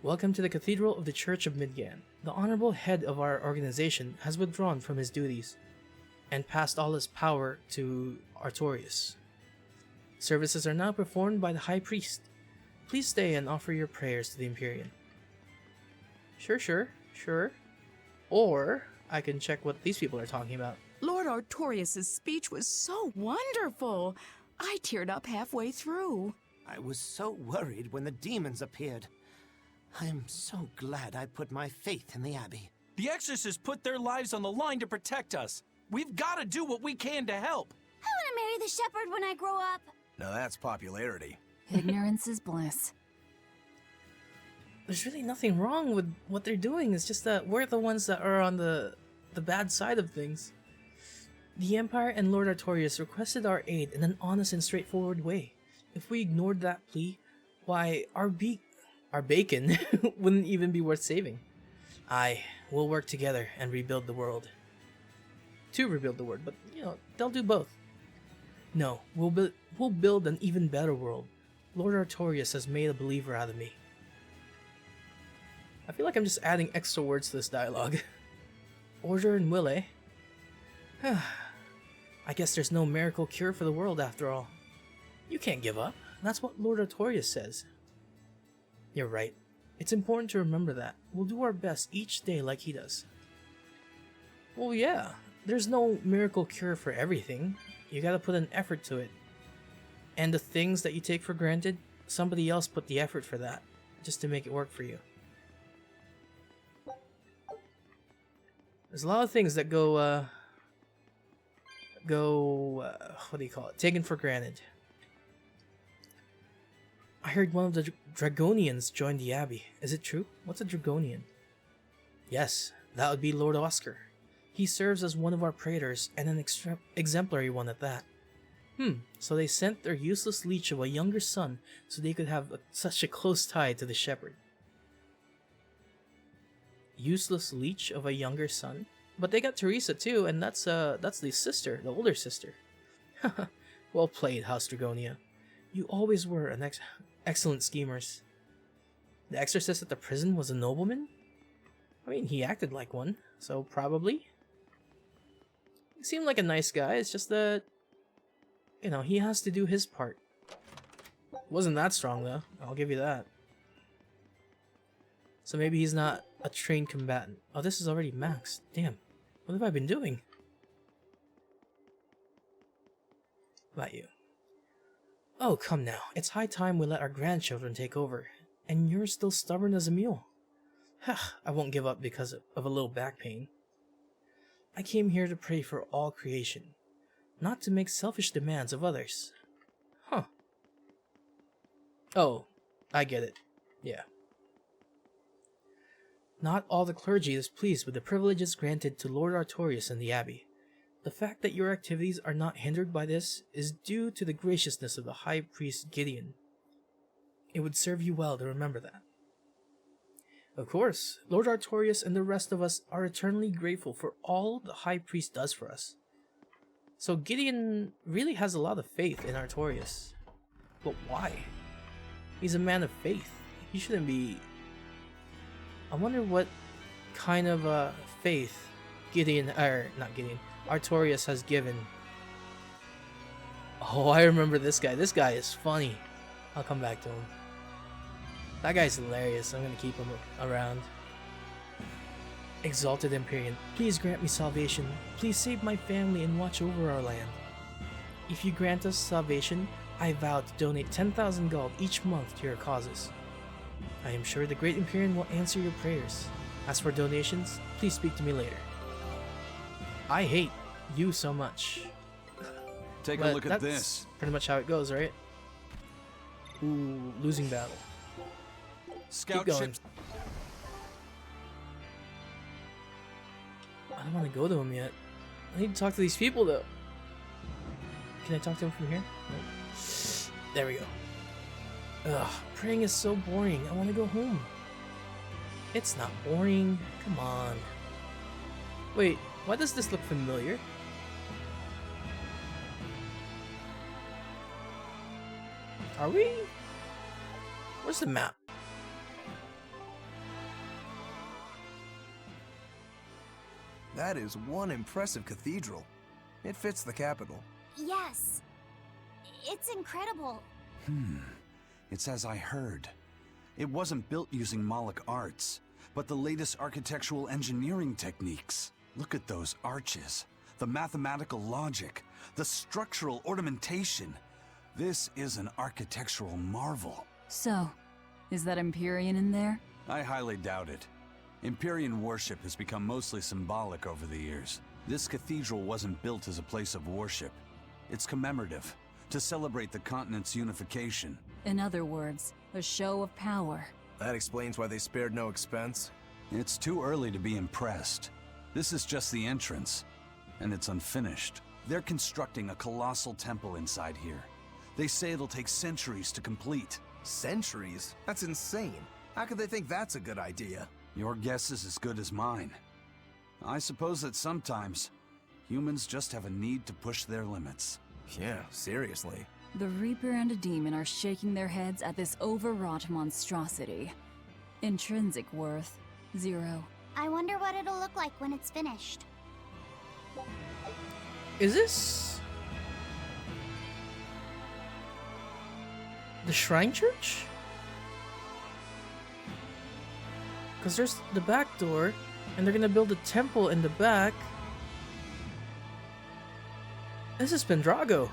[SPEAKER 1] Welcome to the Cathedral of the Church of Midgand. The honorable head of our organization has withdrawn from his duties and passed all his power to Artorius. Services are now performed by the High Priest. Please stay and offer your prayers to the Empyrean. Sure. Or I can check what these people are talking about.
[SPEAKER 18] Lord Artorius' speech was so wonderful. I teared up halfway through.
[SPEAKER 10] I was so worried when the demons appeared. I'm so glad I put my faith in the Abbey.
[SPEAKER 19] The exorcists put their lives on the line to protect us. We've got to do what we can to help.
[SPEAKER 15] I want to marry the shepherd when I grow up.
[SPEAKER 6] Now that's popularity.
[SPEAKER 2] Ignorance is bliss.
[SPEAKER 1] There's really nothing wrong with what they're doing. It's just that we're the ones that are on the bad side of things. The Empire and Lord Artorius requested our aid in an honest and straightforward way. If we ignored that plea, why, our bacon wouldn't even be worth saving. Aye, we'll work together and rebuild the world. To rebuild the world, but, you know, they'll do both. No, we'll build an even better world. Lord Artorius has made a believer out of me. I feel like I'm just adding extra words to this dialogue. Order and will, eh? I guess there's no miracle cure for the world after all. You can't give up. That's what Lord Artorius says. You're right. It's important to remember that. We'll do our best each day like he does. Well, yeah. There's no miracle cure for everything. You gotta put an effort to it. And the things that you take for granted, somebody else put the effort for that, just to make it work for you. There's a lot of things that go, what do you call it? Taken for granted. I heard one of the Dragonians joined the Abbey. Is it true? What's a Dragonian? Yes, that would be Lord Oscar. He serves as one of our praetors, and an exemplary one at that. So they sent their useless leech of a younger son so they could have such a close tie to the shepherd. Useless leech of a younger son? But they got Teresa too, and that's the sister, the older sister. Well played, House Dragonia. You always were an excellent schemers. The exorcist at the prison was a nobleman? I mean, he acted like one, so probably. He seemed like a nice guy, it's just that, you know, he has to do his part. Wasn't that strong though, I'll give you that. So maybe he's not a trained combatant. Oh, this is already maxed. Damn, what have I been doing? About you. Oh, come now. It's high time we let our grandchildren take over. And you're still stubborn as a mule. I won't give up because of a little back pain. I came here to pray for all creation, not to make selfish demands of others. Huh. Oh, I get it. Yeah. Not all the clergy is pleased with the privileges granted to Lord Artorius and the Abbey. The fact that your activities are not hindered by this is due to the graciousness of the High Priest Gideon. It would serve you well to remember that. Of course, Lord Artorius and the rest of us are eternally grateful for all the High Priest does for us. So Gideon really has a lot of faith in Artorias. But why? He's a man of faith. He shouldn't be... I wonder what kind of faith Artorias has given. Oh, I remember this guy. This guy is funny. I'll come back to him. That guy's hilarious. I'm gonna keep him around. Exalted Empyrean, please grant me salvation. Please save my family and watch over our land. If you grant us salvation, I vow to donate 10,000 gold each month to your causes. I am sure the Great Empyrean will answer your prayers. As for donations, please speak to me later. I hate you so much.
[SPEAKER 5] Take a look at this.
[SPEAKER 1] Pretty much how it goes, right? Ooh, losing battle.
[SPEAKER 5] Scout
[SPEAKER 1] Keep going.
[SPEAKER 5] ships.
[SPEAKER 1] I don't want to go to him yet. I need to talk to these people though. Can I talk to him from here? No. There we go. Ugh, praying is so boring. I want to go home. It's not boring. Come on. Wait, why does this look familiar? Are we? Where's the map?
[SPEAKER 6] That is one impressive cathedral. It fits the capital.
[SPEAKER 4] Yes. It's incredible.
[SPEAKER 5] It's as I heard. It wasn't built using Moloch arts, but the latest architectural engineering techniques. Look at those arches, the mathematical logic, the structural ornamentation. This is an architectural marvel.
[SPEAKER 2] So, is that Empyrean in there?
[SPEAKER 5] I highly doubt it. Empyrean worship has become mostly symbolic over the years. This cathedral wasn't built as a place of worship. It's commemorative, to celebrate the continent's unification.
[SPEAKER 2] In other words, a show of power.
[SPEAKER 6] That explains why they spared no expense.
[SPEAKER 5] It's too early to be impressed. This is just the entrance, and it's unfinished. They're constructing a colossal temple inside here. They say it'll take centuries to complete.
[SPEAKER 6] Centuries? That's insane. How could they think that's a good idea?
[SPEAKER 5] Your guess is as good as mine. I suppose that sometimes humans just have a need to push their limits.
[SPEAKER 6] Yeah, seriously.
[SPEAKER 2] The Reaper and a Demon are shaking their heads at this overwrought monstrosity. Intrinsic worth, 0.
[SPEAKER 4] I wonder what it'll look like when it's finished.
[SPEAKER 1] Is this the Shrine Church? Because there's the back door, and they're gonna build a temple in the back. This is Pendrago.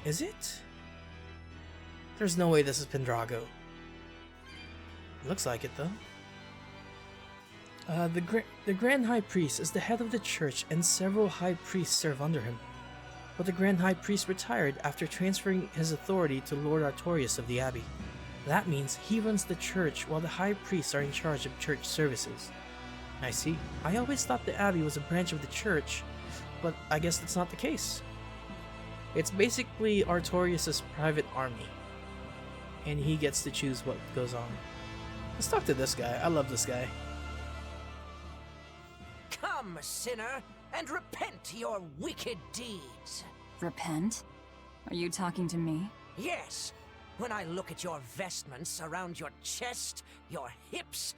[SPEAKER 1] Is it? There's no way this is Pendrago. Looks like it though. The Grand High Priest is the head of the church, and several High Priests serve under him. But the Grand High Priest retired after transferring his authority to Lord Artorias of the Abbey. That means he runs the church while the High Priests are in charge of church services. I see. I always thought the Abbey was a branch of the church, but I guess that's not the case. It's basically Artorias' private army, and he gets to choose what goes on. Let's talk to this guy. I love this guy.
[SPEAKER 10] Come, sinner, and repent your wicked deeds.
[SPEAKER 2] Repent? Are you talking to me?
[SPEAKER 10] Yes. When I look at your vestments around your chest, your hips,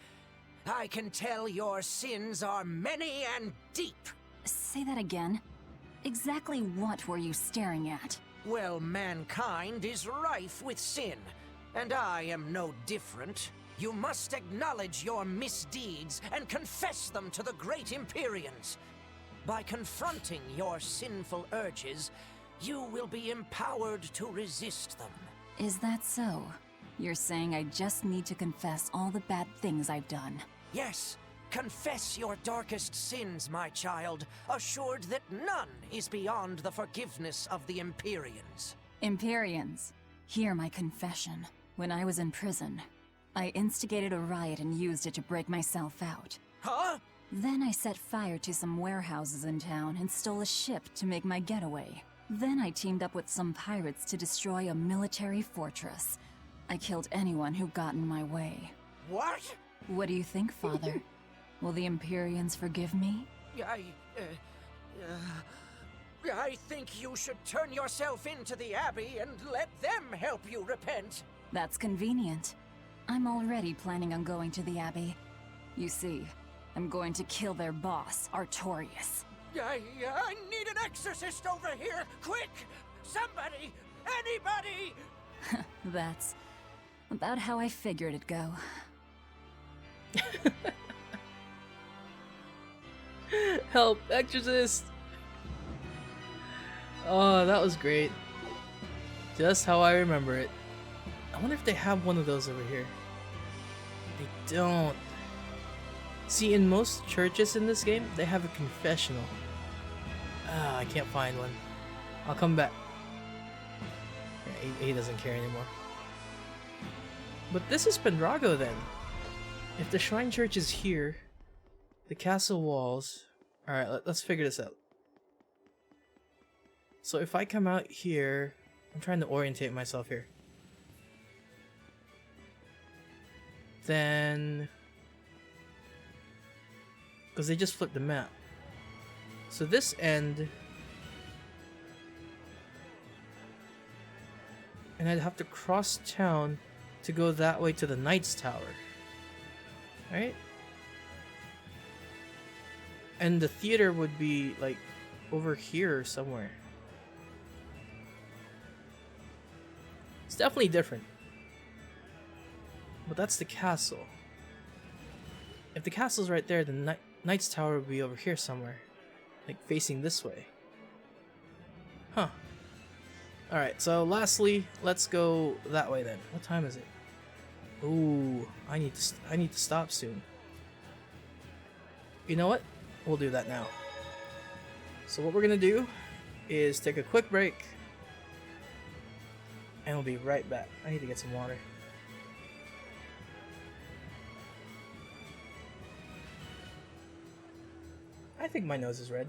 [SPEAKER 10] I can tell your sins are many and deep.
[SPEAKER 2] Say that again. Exactly what were you staring at?
[SPEAKER 10] Well, mankind is rife with sin, and I am no different. You must acknowledge your misdeeds and confess them to the great Empyreans. By confronting your sinful urges, you will be empowered to resist them.
[SPEAKER 2] Is that so? You're saying I just need to confess all the bad things I've done?
[SPEAKER 10] Yes, confess your darkest sins, my child, assured that none is beyond the forgiveness of the Empyreans.
[SPEAKER 2] Empyreans, hear my confession. When I was in prison, I instigated a riot and used it to break myself out.
[SPEAKER 10] Huh?
[SPEAKER 2] Then I set fire to some warehouses in town and stole a ship to make my getaway. Then I teamed up with some pirates to destroy a military fortress. I killed anyone who got in my way.
[SPEAKER 10] What?
[SPEAKER 2] What do you think, Father? Will the Empyreans forgive me?
[SPEAKER 10] I think you should turn yourself into the Abbey and let them help you repent.
[SPEAKER 2] That's convenient. I'm already planning on going to the Abbey. You see, I'm going to kill their boss, Artorias.
[SPEAKER 10] I need an exorcist over here! Quick! Somebody! Anybody!
[SPEAKER 2] That's about how I figured it'd go.
[SPEAKER 1] Help, exorcist! Oh, that was great. Just how I remember it. I wonder if they have one of those over here. They don't. See, in most churches in this game, they have a confessional. Ah, I can't find one. I'll come back. Yeah, he doesn't care anymore. But this is Pendrago then. If the shrine church is here, the castle walls... Alright, let's figure this out. So if I come out here... I'm trying to orientate myself here. Then... because they just flipped the map. So this end... and I'd have to cross town to go that way to the Knight's Tower. Right? And the theater would be like over here somewhere. It's definitely different. But that's the castle. If the castle's right there, the Knight's Tower would be over here somewhere. Like facing this way. Huh. Alright, so lastly, let's go that way then. What time is it? Ooh, I need to stop soon. You know what? We'll do that now. So what we're gonna do is take a quick break, and we'll be right back. I need to get some water. I think my nose is red.